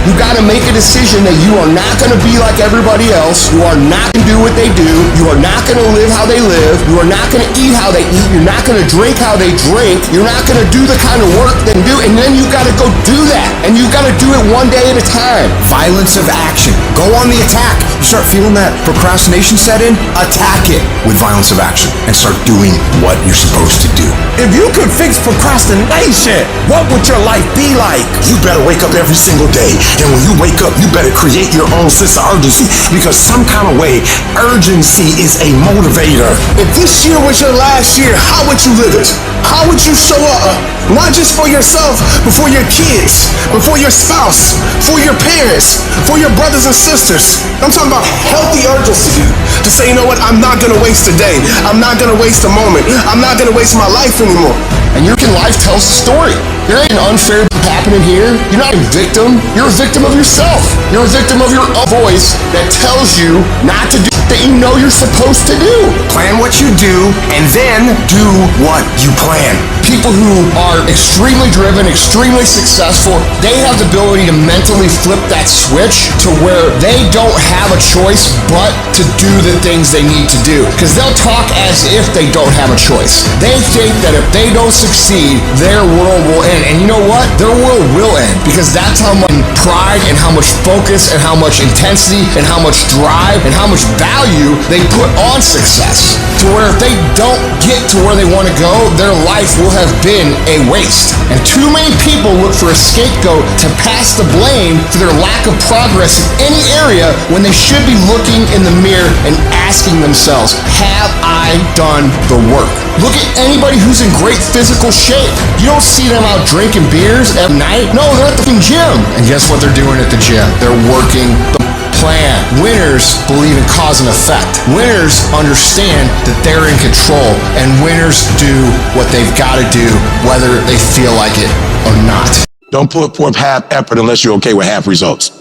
You gotta make a decision that you are not gonna be like everybody else. You are not gonna do what they do. You are not gonna live how they live. You are not gonna eat how they eat. You're not gonna drink how they drink. You're not gonna do the kind of work they do, and then you gotta go do that. And you gotta do it one day at a time. Violence of action. Go on the attack. You start feeling that procrastination set in, attack it with violence of action and start doing what you're supposed to do. If you could fix procrastination, what would your life be like? You better wake up every single day. And when you wake up, you better create your own sense of urgency, because some kind of way, urgency is a motivator. If this year was your last year, how would you live it? How would you show up? Not just for yourself, but for your kids, before your spouse, for your parents, for your brothers and sisters. I'm talking about healthy urgency to say, you know what, I'm not gonna waste a day. I'm not gonna waste a moment. I'm not gonna waste my life anymore. And your life tells the story. There ain't unfair happening here. You're not a victim. You're a victim of yourself. You're a victim of your own voice that tells you not to do that you know you're supposed to do. Plan what you do and then do what you plan. People who are extremely driven, extremely successful, they have the ability to mentally flip that switch to where they don't have a choice but to do the things they need to do. Because they'll talk as if they don't have a choice. They think that if they don't succeed, their world will end. And you know what? Their world will end, because that's how much pride and how much focus and how much intensity and how much drive and how much value they put on success. To where if they don't get to where they want to go, their life will have been a waste. And too many people look for a scapegoat to pass the blame for their lack of progress in any area, when they should be looking in the mirror and asking themselves, have I done the work? Look at anybody who's in great physical shape. You don't see them out drinking beers at night. No, they're at the gym. And guess what they're doing at the gym? They're working the plan. Winners believe in cause and effect. Winners understand that they're in control, and winners do what they've got to do, whether they feel like it or not. Don't put forth half effort unless you're okay with half results.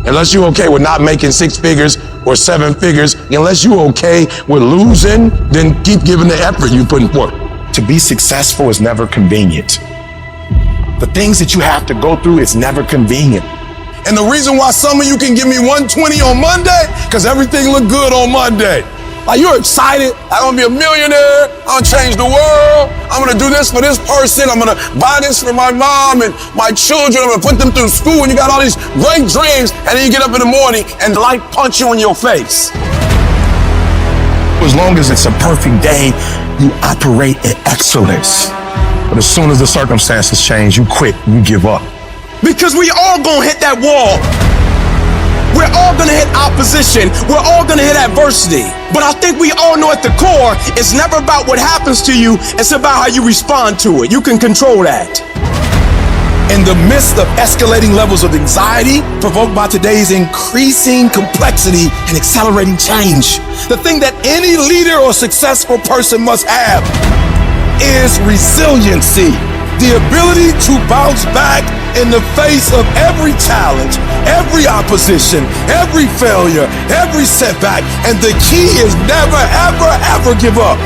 Unless you're okay with not making 6 figures or 7 figures, unless you're okay with losing, then keep giving the effort you're putting forth. To be successful is never convenient. The things that you have to go through is never convenient. And the reason why some of you can give me 120 on Monday, because everything look good on Monday. Like, you're excited, I'm gonna be a millionaire, I'm gonna change the world, I'm gonna do this for this person, I'm gonna buy this for my mom and my children, I'm gonna put them through school, and you got all these great dreams, and then you get up in the morning and life punch you in your face. As long as it's a perfect day, you operate in excellence. But as soon as the circumstances change, you quit, you give up. Because we all gonna hit that wall. We're all gonna hit opposition. We're all gonna hit adversity. But I think we all know at the core, it's never about what happens to you, it's about how you respond to it. You can control that. In the midst of escalating levels of anxiety provoked by today's increasing complexity and accelerating change, the thing that any leader or successful person must have is resiliency. The ability to bounce back in the face of every challenge, every opposition, every failure, every setback. And the key is never, ever, ever give up.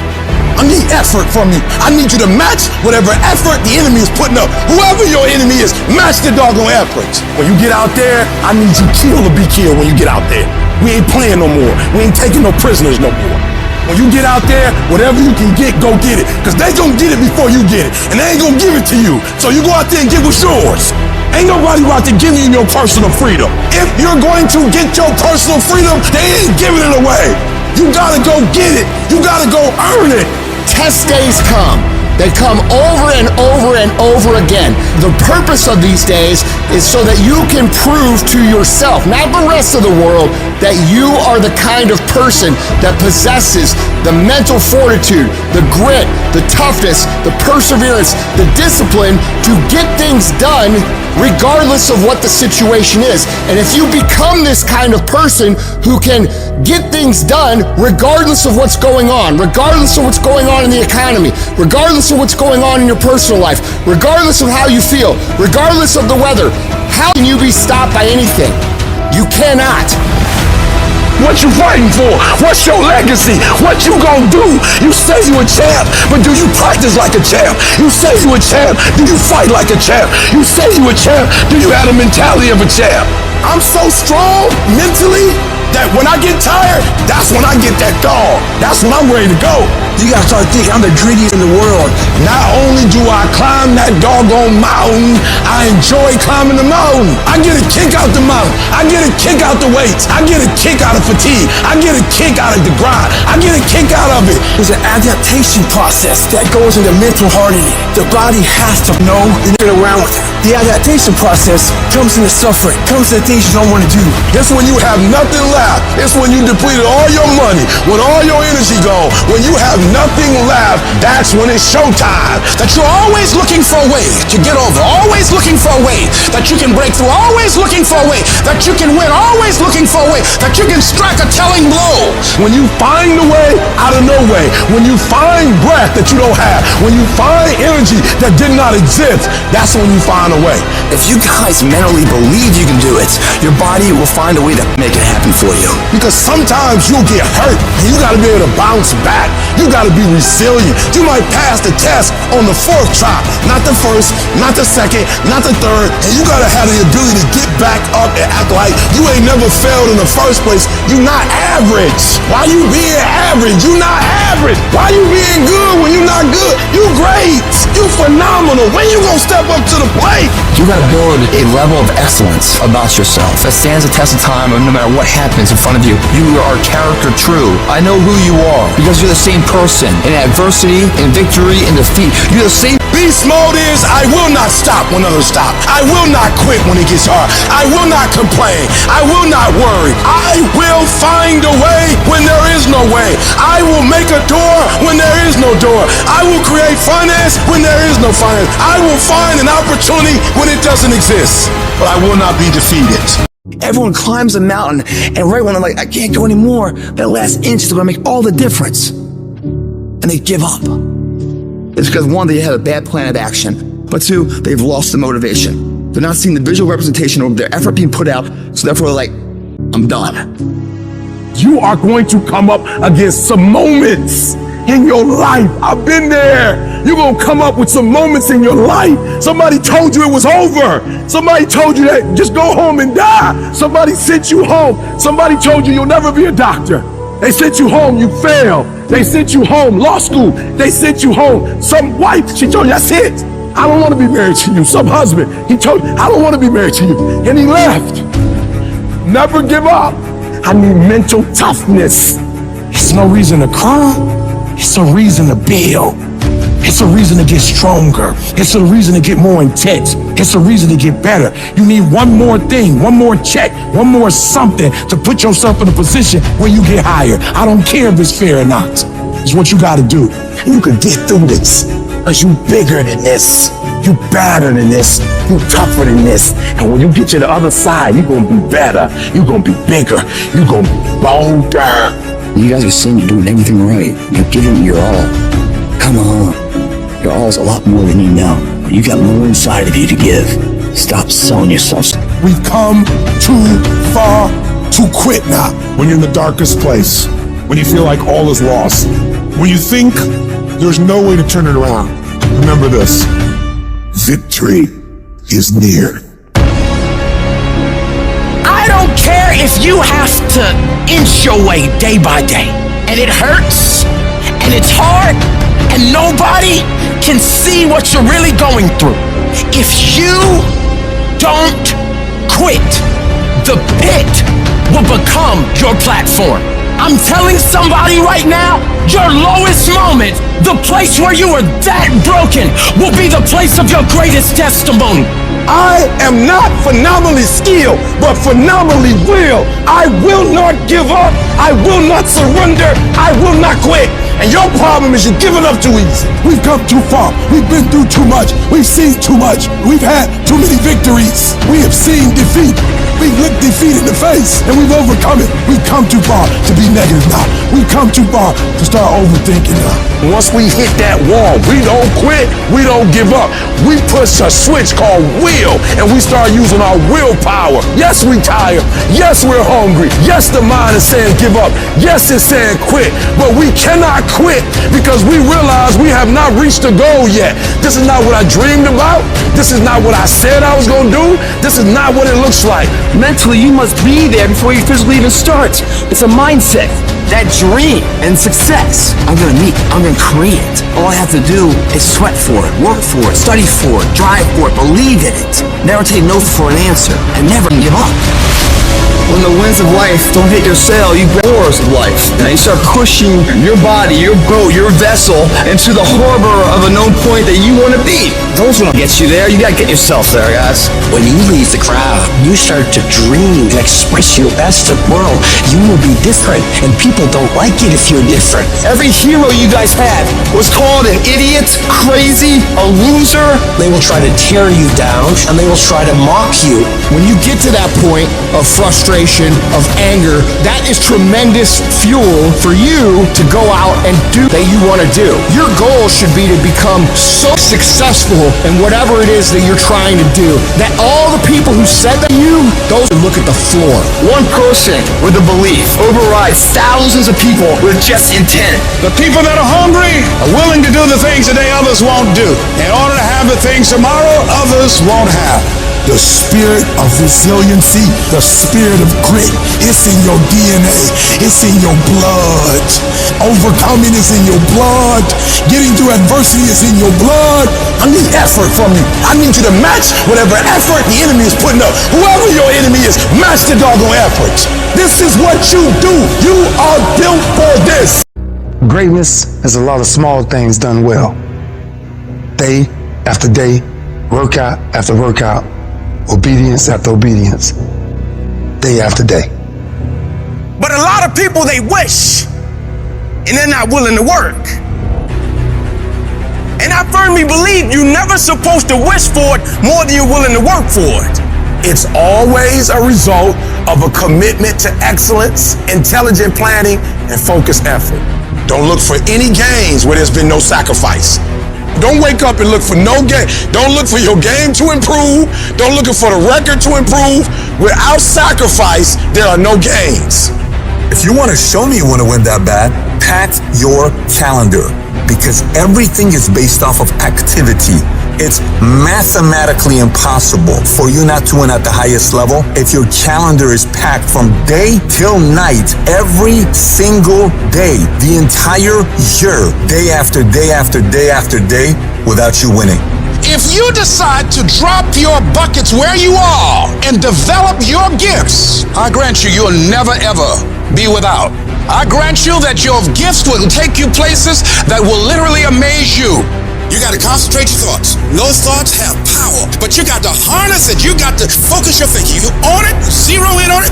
I need effort from you. I need you to match whatever effort the enemy is putting up. Whoever your enemy is, match the doggone effort. When you get out there, I need you kill or be killed when you get out there. We ain't playing no more. We ain't taking no prisoners no more. When you get out there, whatever you can get, go get it. Because they gonna get it before you get it. And they ain't gonna give it to you. So you go out there and get what's yours. Ain't nobody out there giving you your personal freedom. If you're going to get your personal freedom, they ain't giving it away. You gotta go get it. You gotta go earn it. Test days come. They come over and over and over again. The purpose of these days is so that you can prove to yourself, not the rest of the world, that you are the kind of person that possesses the mental fortitude, the grit, the toughness, the perseverance, the discipline to get things done regardless of what the situation is. And if you become this kind of person who can get things done regardless of what's going on, regardless of what's going on in the economy, regardless of what's going on in your personal life, regardless of how you feel, regardless of the weather, how can you be stopped by anything? You cannot. What you fighting for? What's your legacy? What you gonna do? You say you a champ, but do you practice like a champ? You say you a champ, do you fight like a champ? You say you a champ, do you have the mentality of a champ? I'm so strong mentally that when I get tired, that's when I get that dog. That's when I'm ready to go. You gotta start thinking, I'm the grittiest in the world. Not only do I climb that doggone mountain, I enjoy climbing the mountain. I get a kick out the mountain. I get a kick out the weights. I get a kick out of fatigue. I get a kick out of the grind. I get a kick out of it. There's an adaptation process that goes into mental hardening. The body has to know and get around with it. The adaptation process comes into suffering, comes to the things you don't want to do. It's when you have nothing left. It's when you depleted all your money, when all your energy gone, when you have nothing left, that's when it's showtime. That you're always looking for a way to get over, always looking for a way that you can break through, always looking for a way that you can win, always looking for a way that you can strike a telling blow. When you find a way out of no way, when you find breath that you don't have, when you find energy that did not exist, that's when you find a way. If you guys mentally believe you can do it, your body will find a way to make it happen for you. Because sometimes you'll get hurt and you gotta be able to bounce back. You gotta be resilient. You might pass the test on the 4th try, not the 1st, not the 2nd, not the 3rd, and you gotta have the ability to get back up and act like you ain't never failed in the first place. You not average. Why you being average? You not average. Why you being good when you not good? You great. You phenomenal. When you gonna step up to the plate? You gotta build a level of excellence about yourself that stands the test of time, and no matter what happens in front of you, you are character true. I know who you are because you're the same person in adversity, in victory, in defeat. You're the same. Beast mode is I will not stop when others stop. I will not quit when it gets hard. I will not complain. I will not worry. I will find a way when there is no way. I will make a door when there is no door. I will create finance when there is no finance. I will find an opportunity when it doesn't exist. But I will not be defeated. Everyone climbs a mountain, and right when I'm like, I can't go anymore, that last inch is going to make all the difference. And they give up. It's because 1, they had a bad plan of action, but 2, they've lost the motivation. They're not seeing the visual representation of their effort being put out, so therefore they're like, I'm done. You are going to come up against some moments in your life. I've been there. You're going to come up with some moments in your life. Somebody told you it was over. Somebody told you that just go home and die. Somebody sent you home. Somebody told you you'll never be a doctor. They sent you home, you failed. They sent you home, law school. They sent you home. Some wife, she told you, that's it. I don't want to be married to you. Some husband, he told you, I don't want to be married to you. And he left. Never give up. I need mental toughness. It's no reason to cry. It's a reason to build. It's a reason to get stronger. It's a reason to get more intense. It's a reason to get better. You need one more thing, one more check, one more something to put yourself in a position where you get higher. I don't care if it's fair or not. It's what you got to do. You can get through this because you bigger than this. You better than this. You tougher than this. And when you get to the other side, you're going to be better. You're going to be bigger. You're going to be bolder. You guys are saying you're doing everything right. You're giving your all. Come on. Your all is a lot more than you know. You got more inside of you to give. Stop selling yourself. We've come too far to quit now. When you're in the darkest place, when you feel like all is lost, when you think there's no way to turn it around, remember this. Victory is near. I don't care if you have to inch your way day by day, and it hurts, and it's hard, and nobody can see what you're really going through. If you don't quit, the pit will become your platform. I'm telling somebody right now, your lowest moment, the place where you were that broken, will be the place of your greatest testimony. I am not phenomenally skilled, but phenomenally will. I will not give up. I will not surrender. I will not quit. And your problem is you're giving up too easy. We've come too far. We've been through too much. We've seen too much. We've had too many victories. We have seen defeat. We've looked defeat in the face and we've overcome it. We've come too far to be negative now. We've come too far to start overthinking now. Once we hit that wall, we don't quit, we don't give up. We push a switch called will, and we start using our willpower. Yes, we tired. Yes, we're hungry. Yes, the mind is saying give up. Yes, it's saying quit. But we cannot quit because we realize we have not reached the goal yet. This is not what I dreamed about. This is not what I said I was going to do. This is not what it looks like. Mentally, you must be there before you physically even start. It's a mindset. That dream and success, I'm gonna meet, I'm gonna create it. All I have to do is sweat for it, work for it, study for it, drive for it, believe in it. Never take no for an answer, and never give up. When the winds of life don't hit your sail, you grab oars of life. And you start pushing your body, your boat, your vessel into the harbor of a known point that you want to be. Those won't get you there. You gotta get yourself there, guys. When you leave the crowd, you start to dream and express your best to the world. You will be different, and people don't like it if you're different. Every hero you guys had was called an idiot, crazy, a loser. They will try to tear you down, and they will try to mock you. When you get to that point of frustration, of anger, that is tremendous fuel for you to go out and do that you want to do. Your goal should be to become so successful in whatever it is that you're trying to do that all the people who said that you, those who look at the floor. One person with a belief overrides thousands of people with just intent. The people that are hungry are willing to do the things today others won't do. In order to have the things tomorrow others won't have. The spirit of resiliency, the spirit of grit, it's in your DNA, it's in your blood. Overcoming is in your blood. Getting through adversity is in your blood. I need effort from you. I need you to match whatever effort the enemy is putting up. Whoever your enemy is, match the doggone effort. This is what you do. You are built for this. Greatness is a lot of small things done well. Day after day, workout after workout, obedience after obedience, day after day. But a lot of people, they wish, and they're not willing to work. And I firmly believe you're never supposed to wish for it more than you're willing to work for it. It's always a result of a commitment to excellence, intelligent planning, and focused effort. Don't look for any gains where there's been no sacrifice. Don't wake up and look for no game. Don't look for your game to improve. Don't look for the record to improve. Without sacrifice, there are no gains. If you want to show me you want to win that bad, pack your calendar, because everything is based off of activity. It's mathematically impossible for you not to win at the highest level if your calendar is packed from day till night, every single day, the entire year, day after day after day after day, without you winning. If you decide to drop your buckets where you are and develop your gifts, I grant you, you'll never ever be without. I grant you that your gifts will take you places that will literally amaze you. You got to concentrate your thoughts. Those thoughts have power, but you got to harness it. You got to focus your thinking. You own it, zero in on it,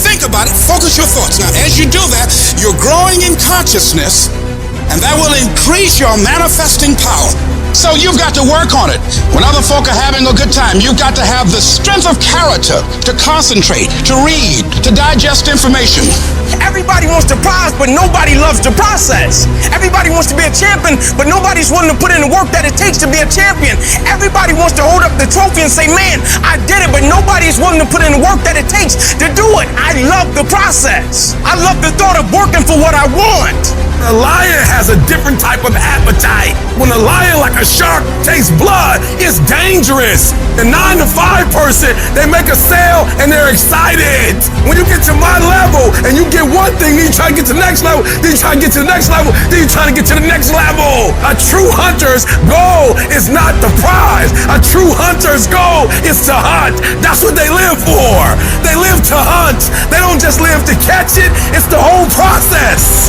think about it, focus your thoughts. Now, as you do that, you're growing in consciousness, and that will increase your manifesting power. So you've got to work on it. When other folk are having a good time, you've got to have the strength of character to concentrate, to read, to digest information. Everybody wants the prize, but nobody loves the process. Everybody wants to be a champion, but nobody's willing to put in the work that it takes to be a champion. Everybody wants to hold up the trophy and say, man, I did it, but nobody is willing to put in the work that it takes to do it. I love the process. I love the thought of working for what I want. A lion has a different type of appetite. When a lion, like a shark, tastes blood, it's dangerous. The 9 to 5 person, they make a sale and they're excited. When you get to my level and you get one thing, then you try to get to the next level, then you try to get to the next level, then you try to get to the next level. A true hunter's goal is not the prize. A true hunter's goal is to hunt. That's what they live for. They live to hunt. They don't just live to catch it. It's the whole process.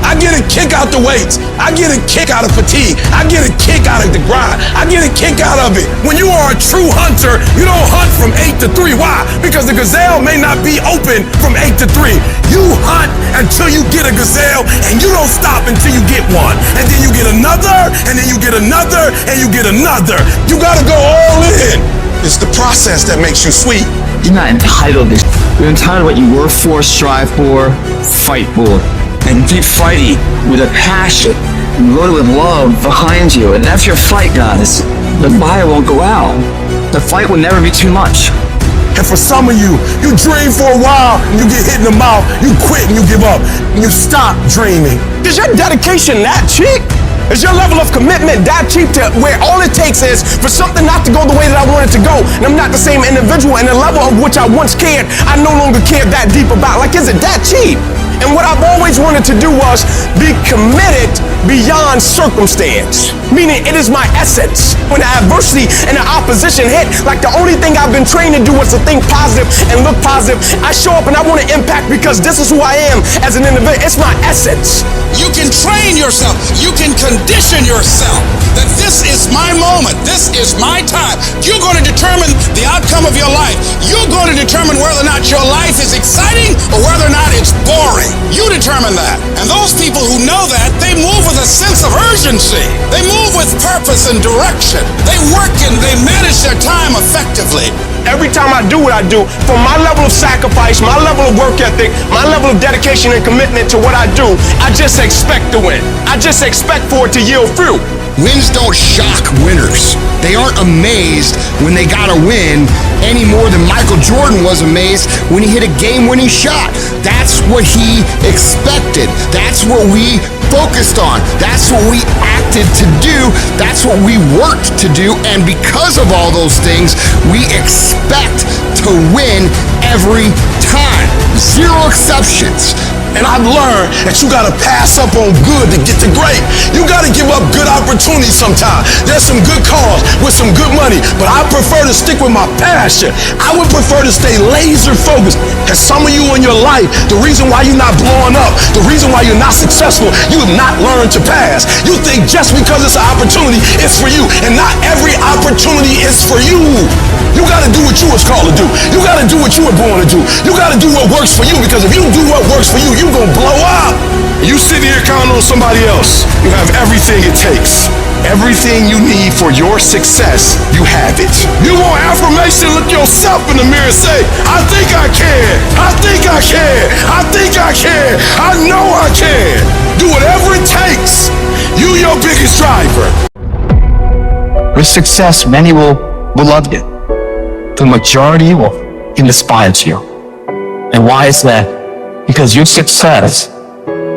I get a kick out the weights. I get a kick out of fatigue. I get a kick out of the grind. I get a kick out of it. When you are a true hunter, you don't hunt from 8 to 3. Why? Because the gazelle may not be open from 8 to 3. You hunt until you get a gazelle, and you don't stop until you get one. And then you get another, and then you get another, and you get another. You gotta go all in. It's the process that makes you sweet. You're not entitled to. You're entitled to what you work for, strive for, fight for. And keep fighting with a passion, run with love behind you, and that's your fight, guys. The fire won't go out. The fight will never be too much. And for some of you, you dream for a while, and you get hit in the mouth, you quit and you give up, and you stop dreaming. Is your dedication that cheap? Is your level of commitment that cheap to where all it takes is for something not to go the way that I want it to go, and I'm not the same individual, and the level of which I once cared, I no longer care that deep about? Like, is it that cheap? And what I've always wanted to do was be committed beyond circumstance. Meaning it is my essence. When the adversity and the opposition hit, like the only thing I've been trained to do was to think positive and look positive. I show up and I want to impact because this is who I am as an individual. It's my essence. You can train yourself. You can condition yourself that this is my moment. This is my time. You're going to determine the outcome of your life. You're going to determine whether or not your life is exciting or whether or not it's boring. You determine that. And those people who know that, they move with a sense of urgency. They move with purpose and direction. They work and they manage their time effectively. Every time I do what I do, from my level of sacrifice, my level of work ethic, my level of dedication and commitment to what I do, I just expect to win. I just expect for it to yield fruit. Wins don't shock winners. They aren't amazed when they got a win any more than Michael Jordan was amazed when he hit a game-winning shot. That's what he expected. That's what we focused on. That's what we acted to do. That's what we worked to do. And because of all those things, we expect to win every time. Zero exceptions. And I've learned that you gotta pass up on good to get to great. You gotta give up good opportunities sometimes. There's some good cause with some good money, but I prefer to stick with my passion. I would prefer to stay laser focused. And some of you in your life, the reason why you're not blowing up, the reason why you're not successful, you have not learned to pass. You think just because it's an opportunity, it's for you. And not every opportunity is for you. You gotta do what you was called to do. You gotta do what you were born to do. You gotta do what works for you, because if you do what works for you, you're gonna blow up. You sit here counting on somebody else. You have everything it takes. Everything you need for your success, you have it. You want affirmation? Look yourself in the mirror and say, I think I can. I think I can. I think I can. I know I can. Do whatever it takes. You your biggest driver. With success, many will love you. The majority will despise you. And why is that? Because your success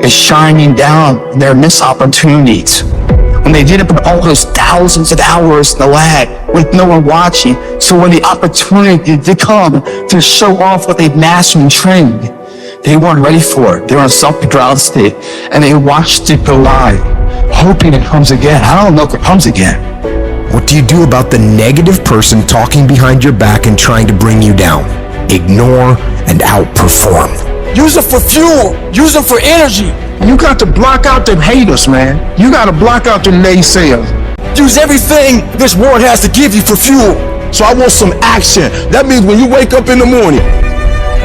is shining down their missed opportunities. When they did it put all those thousands of hours in the lab with no one watching. So when the opportunity did come to show off what they've mastered and trained, they weren't ready for it. They were in self-control state, and they watched it go by, hoping it comes again. I don't know if it comes again. What do you do about the negative person talking behind your back and trying to bring you down? Ignore and outperform. Use it for fuel. Use it for energy. You got to block out them haters, man. You got to block out them naysayers. Use everything this world has to give you for fuel. So I want some action. That means when you wake up in the morning,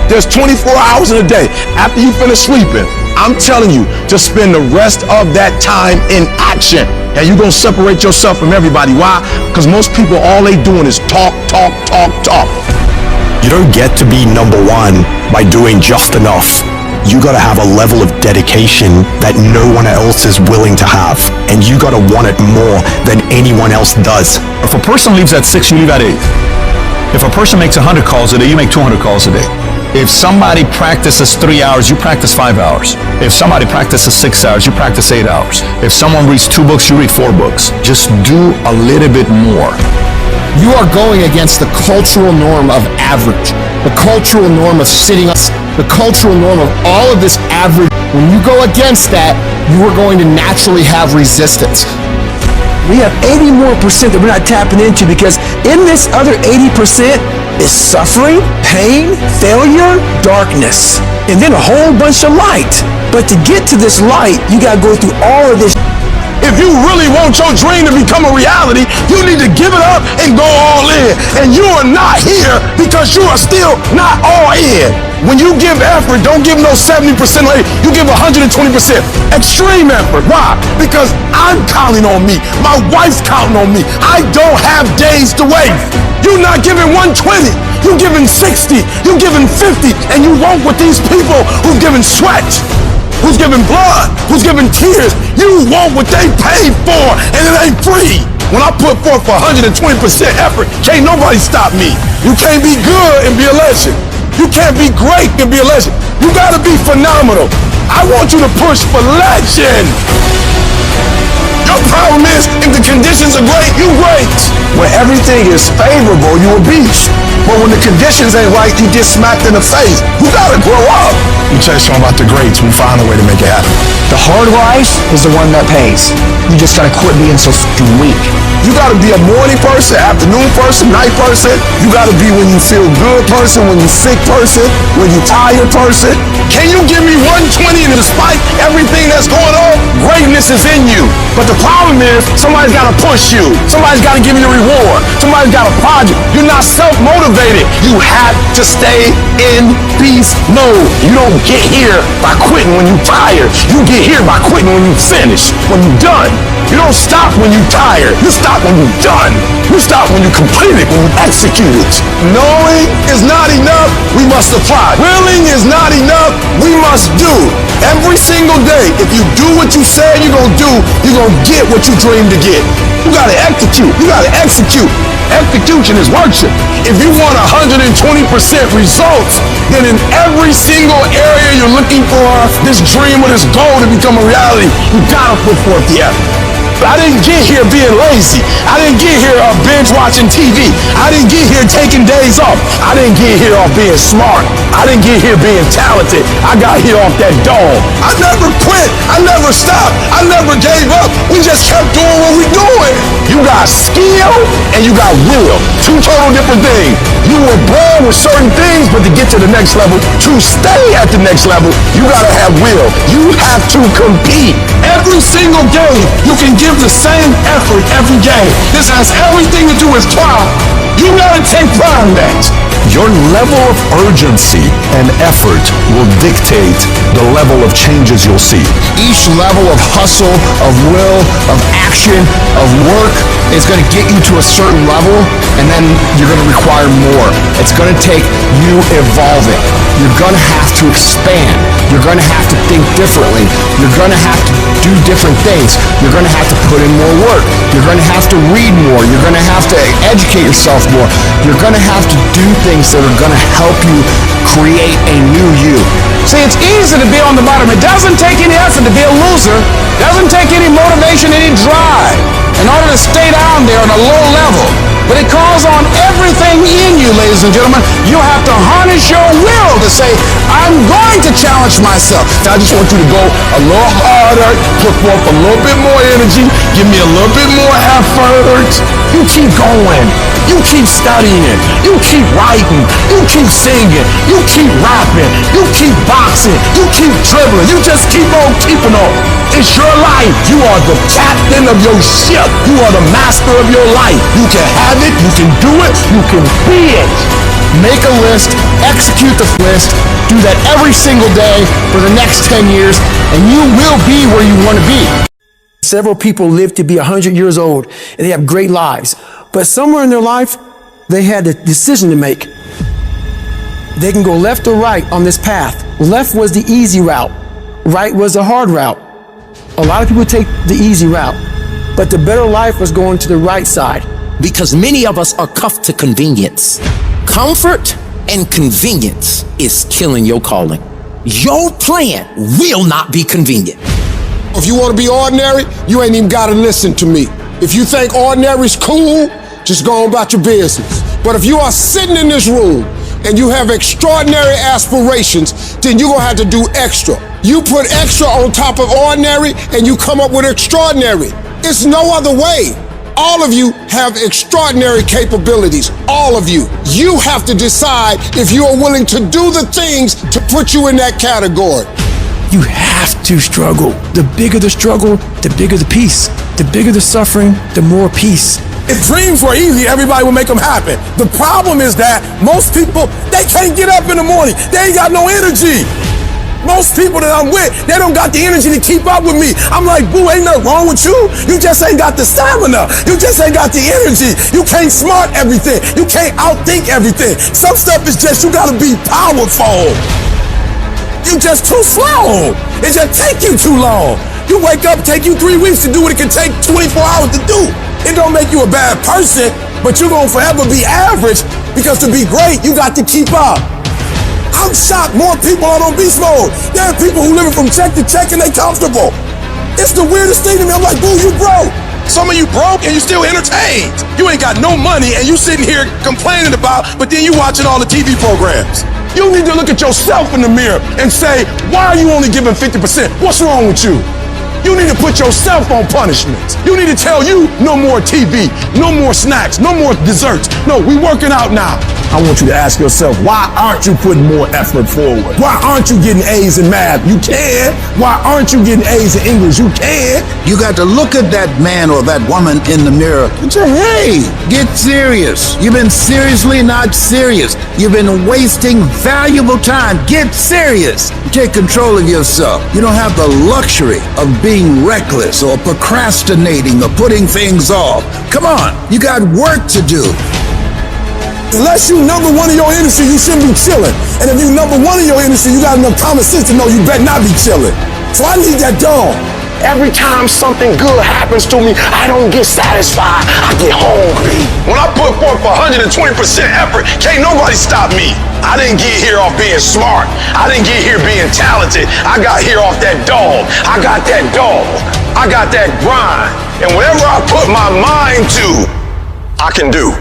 there's 24 hours in a day. After you finish sleeping, I'm telling you to spend the rest of that time in action. And you're going to separate yourself from everybody. Why? Because most people, all they doing is talk, talk, talk, talk. You don't get to be number one by doing just enough. You gotta have a level of dedication that no one else is willing to have. And you gotta want it more than anyone else does. If a person leaves at 6, you leave at 8. If a person makes 100 calls a day, you make 200 calls a day. If somebody practices 3 hours, you practice 5 hours. If somebody practices 6 hours, you practice 8 hours. If someone reads 2 books, you read 4 books. Just do a little bit more. You are going against the cultural norm of average, the cultural norm of sitting up, the cultural norm of all of this average. When you go against that, you are going to naturally have resistance. We have 80% more that we're not tapping into, because in this other 80% is suffering, pain, failure, darkness, and then a whole bunch of light. But to get to this light, you gotta go through all of this. If you really want your dream to become a reality, you need to give it up and go all in. And you are not here because you are still not all in. When you give effort, don't give no 70% later. You give 120%. Extreme effort. Why? Because I'm counting on me. My wife's counting on me. I don't have days to waste. You're not giving 120. You're giving 60. You're giving 50. And you won't with these people who've given sweat, who's giving blood, who's giving tears. You want what they paid for, and it ain't free. When I put forth 120% effort, can't nobody stop me. You can't be good and be a legend. You can't be great and be a legend. You gotta be phenomenal. I want you to push for legend. Your problem is, if the conditions are great, you great. When everything is favorable, you a beast. But when the conditions ain't right, you get smacked in the face. You gotta grow up. You tell you something about the greats, we find a way to make it happen. The hard life is the one that pays. You just gotta quit being so fucking weak. You gotta be a morning person, afternoon person, night person. You gotta be when you feel good person, when you sick person, when you tired person. Can you give me 120 and despite everything that's going on, greatness is in you. But the problem is, somebody's gotta push you. Somebody's gotta give you a reward. Somebody's gotta prod you. You're not self-motivated. You have to stay in beast mode. You don't get here by quitting when you're tired. You get here by quitting when you finish, when you're done. You don't stop when you're tired. You stop when you're done. You stop when you complete it, when you execute it. Knowing is not enough, we must apply. Willing is not enough, we must do. Every single day, if you do what you said you're gonna do, you're gonna get what you dreamed to get. You gotta execute. You gotta execute. Execution is worship. If you want 120% results, then in every single area you're looking for this dream or this goal to become a reality, you gotta put forth the effort. I didn't get here being lazy. I didn't get here binge watching TV. I didn't get here taking days off. I didn't get here off being smart. I didn't get here being talented. I got here off that dome. I never quit. I never stopped. I never gave up. We just kept doing what we're doing. You got skill and you got will. Two total different things. You were born with certain things, but to get to the next level, to stay at the next level, you gotta have will. You have to compete. Every single game, you can give the same effort every game. This has everything to do with pride. You gotta take pride in that. Your level of urgency and effort will dictate the level of changes you'll see. Each level of hustle, of will, of action, of work is going to get you to a certain level, and then you're going to require more. It's going to take you evolving. You're going to have to expand. You're going to have to think differently. You're going to have to do different things. You're going to have to put in more work. You're going to have to read more. You're going to have to educate yourself more. You're going to have to do things that are going to help you create a new you. See, it's easy to be on the bottom. It doesn't take any effort to be a loser. It doesn't take any motivation, any drive in order to stay down there on a low level. But it calls on everything in you, ladies and gentlemen. You have to harness your will to say, I'm going to challenge myself. Now I just want you to go a little harder, put forth a little bit more energy, give me a little bit more effort. You keep going. You keep studying. You keep writing. You keep singing. You keep rapping. You keep boxing. You keep dribbling. You just keep on keeping on. It's your life. You are the captain of your ship. You are the master of your life. You can have it. You can do it. You can be it. Make a list, execute the list, do that every single day for the next 10 years, and you will be where you want to be. Several people live to be 100 years old, and they have great lives. But somewhere in their life, they had a decision to make. They can go left or right on this path. Left was the easy route. Right was the hard route. A lot of people take the easy route, but the better life was going to the right side. Because many of us are cuffed to convenience. Comfort And convenience is killing your calling. Your plan will not be convenient. If you want to be ordinary, you ain't even got to listen to me. If you think ordinary's cool, just go on about your business. But if you are sitting in this room and you have extraordinary aspirations, then you're going to have to do extra. You put extra on top of ordinary and you come up with extraordinary. It's no other way. All of you have extraordinary capabilities. All of you. You have to decide if you are willing to do the things to put you in that category. You have to struggle. The bigger the struggle, the bigger the peace. The bigger the suffering, the more peace. If dreams were easy, everybody would make them happen. The problem is that most people, they can't get up in the morning. They ain't got no energy. Most people that I'm with, they don't got the energy to keep up with me. I'm like, boo, ain't nothing wrong with you. You just ain't got the stamina. You just ain't got the energy. You can't smart everything. You can't outthink everything. Some stuff is just, you gotta be powerful. You just too slow. It just take you too long. You wake up, take you 3 weeks to do what it can take 24 hours to do. It don't make you a bad person, but you're gonna forever be average because to be great, you got to keep up. I'm shocked more people are on beast mode. There are people who living from check to check and they comfortable. It's the weirdest thing to me. I'm like, boo, you broke. Some of you broke and you still entertained. You ain't got no money and you sitting here complaining about, but then you watching all the TV programs. You need to look at yourself in the mirror and say, why are you only giving 50%? What's wrong with you? You need to put yourself on punishment. You need to tell you no more TV, no more snacks, no more desserts. No, we working out now. I want you to ask yourself, why aren't you putting more effort forward? Why aren't you getting A's in math? You can. Why aren't you getting A's in English? You can. You got to look at that man or that woman in the mirror and say, hey, get serious. You've been seriously not serious. You've been wasting valuable time. Get serious. Take control of yourself. You don't have the luxury of being reckless or procrastinating or putting things off. Come on, you got work to do. Unless you number one in your industry, you shouldn't be chilling. And if you number one in your industry, you got enough common sense to know you better not be chilling. So I need that dog. Every time something good happens to me, I don't get satisfied. I get hungry. When I put forth 120% effort, can't nobody stop me. I didn't get here off being smart. I didn't get here being talented. I got here off that dog. I got that dog. I got that grind. And whatever I put my mind to, I can do.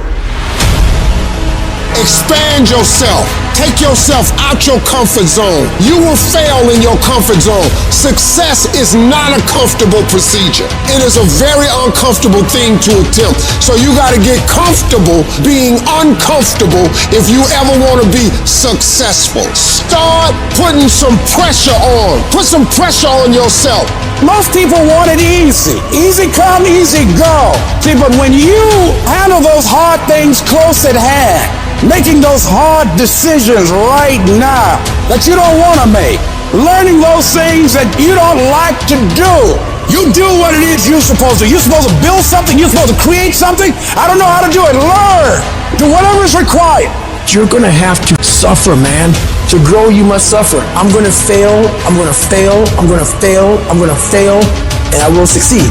Expand yourself. Take yourself out your comfort zone. You will fail in your comfort zone. Success is not a comfortable procedure. It is a very uncomfortable thing to attempt. So you got to get comfortable being uncomfortable if you ever want to be successful. Start putting some pressure on. Put some pressure on yourself. Most people want it easy. Easy come, easy go. See, but when you handle those hard things close at hand, making those hard decisions right now that you don't want to make, learning those things that you don't like to do. You do what it is you're supposed to. You're supposed to build something. You're supposed to create something. I don't know how to do it. Learn. Do whatever is required. You're going to have to suffer, man. To grow, you must suffer. I'm going to fail. I'm going to fail. I'm going to fail. I'm going to fail. And I will succeed.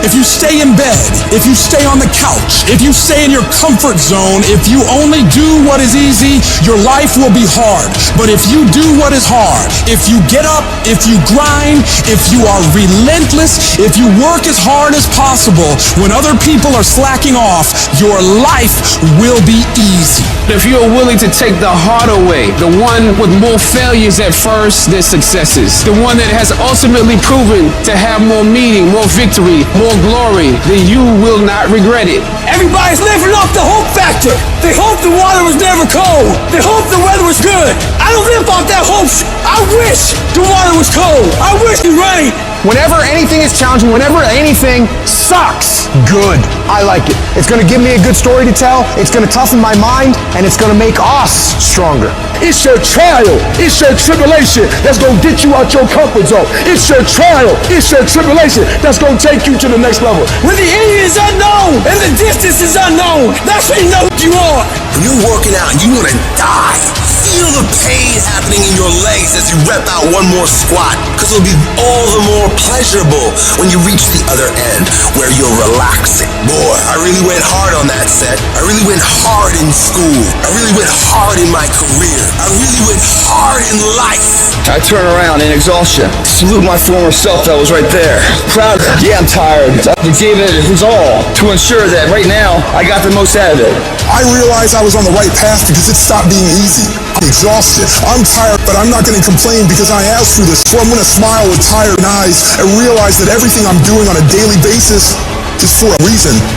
If you stay in bed, if you stay on the couch, if you stay in your comfort zone, if you only do what is easy, your life will be hard. But if you do what is hard, if you get up, if you grind, if you are relentless, if you work as hard as possible, when other people are slacking off, your life will be easy. If you're willing to take the harder way, the one with more failures at first than successes, the one that has ultimately proven to have more meaning, more victory, more glory, then you will not regret it. Everybody's living off the hope factor. They hope the water was never cold. They hope the weather was good. I don't live off that hope. I wish the water was cold. I wish it rained. Whenever anything is challenging, whenever anything sucks, good. I like it. It's going to give me a good story to tell. It's going to toughen my mind, and it's going to make us stronger. It's your trial. It's your tribulation that's going to get you out your comfort zone. It's your trial. It's your tribulation that's going to take you to the next level. When the end is unknown and the distance is unknown, that's when you know who you are. When you're working out and you want to die, Feel the pain happening in your legs as you rep out one more squat, because it'll be all the more pleasurable when you reach the other end, where you're relaxing. Boy, I really went hard on that set. I really went hard in school. I really went hard in my career. I really went hard in life. I turn around in exhaustion, salute my former self that was right there. Proud of it. Yeah, I'm tired. He gave it his all to ensure that right now I got the most out of it. I realized I was on the right path because it stopped being easy. I'm exhausted. I'm tired, but I'm not going to complain because I asked for this. So I'm going to smile with tired eyes and realize that everything I'm doing on a daily basis is for a reason.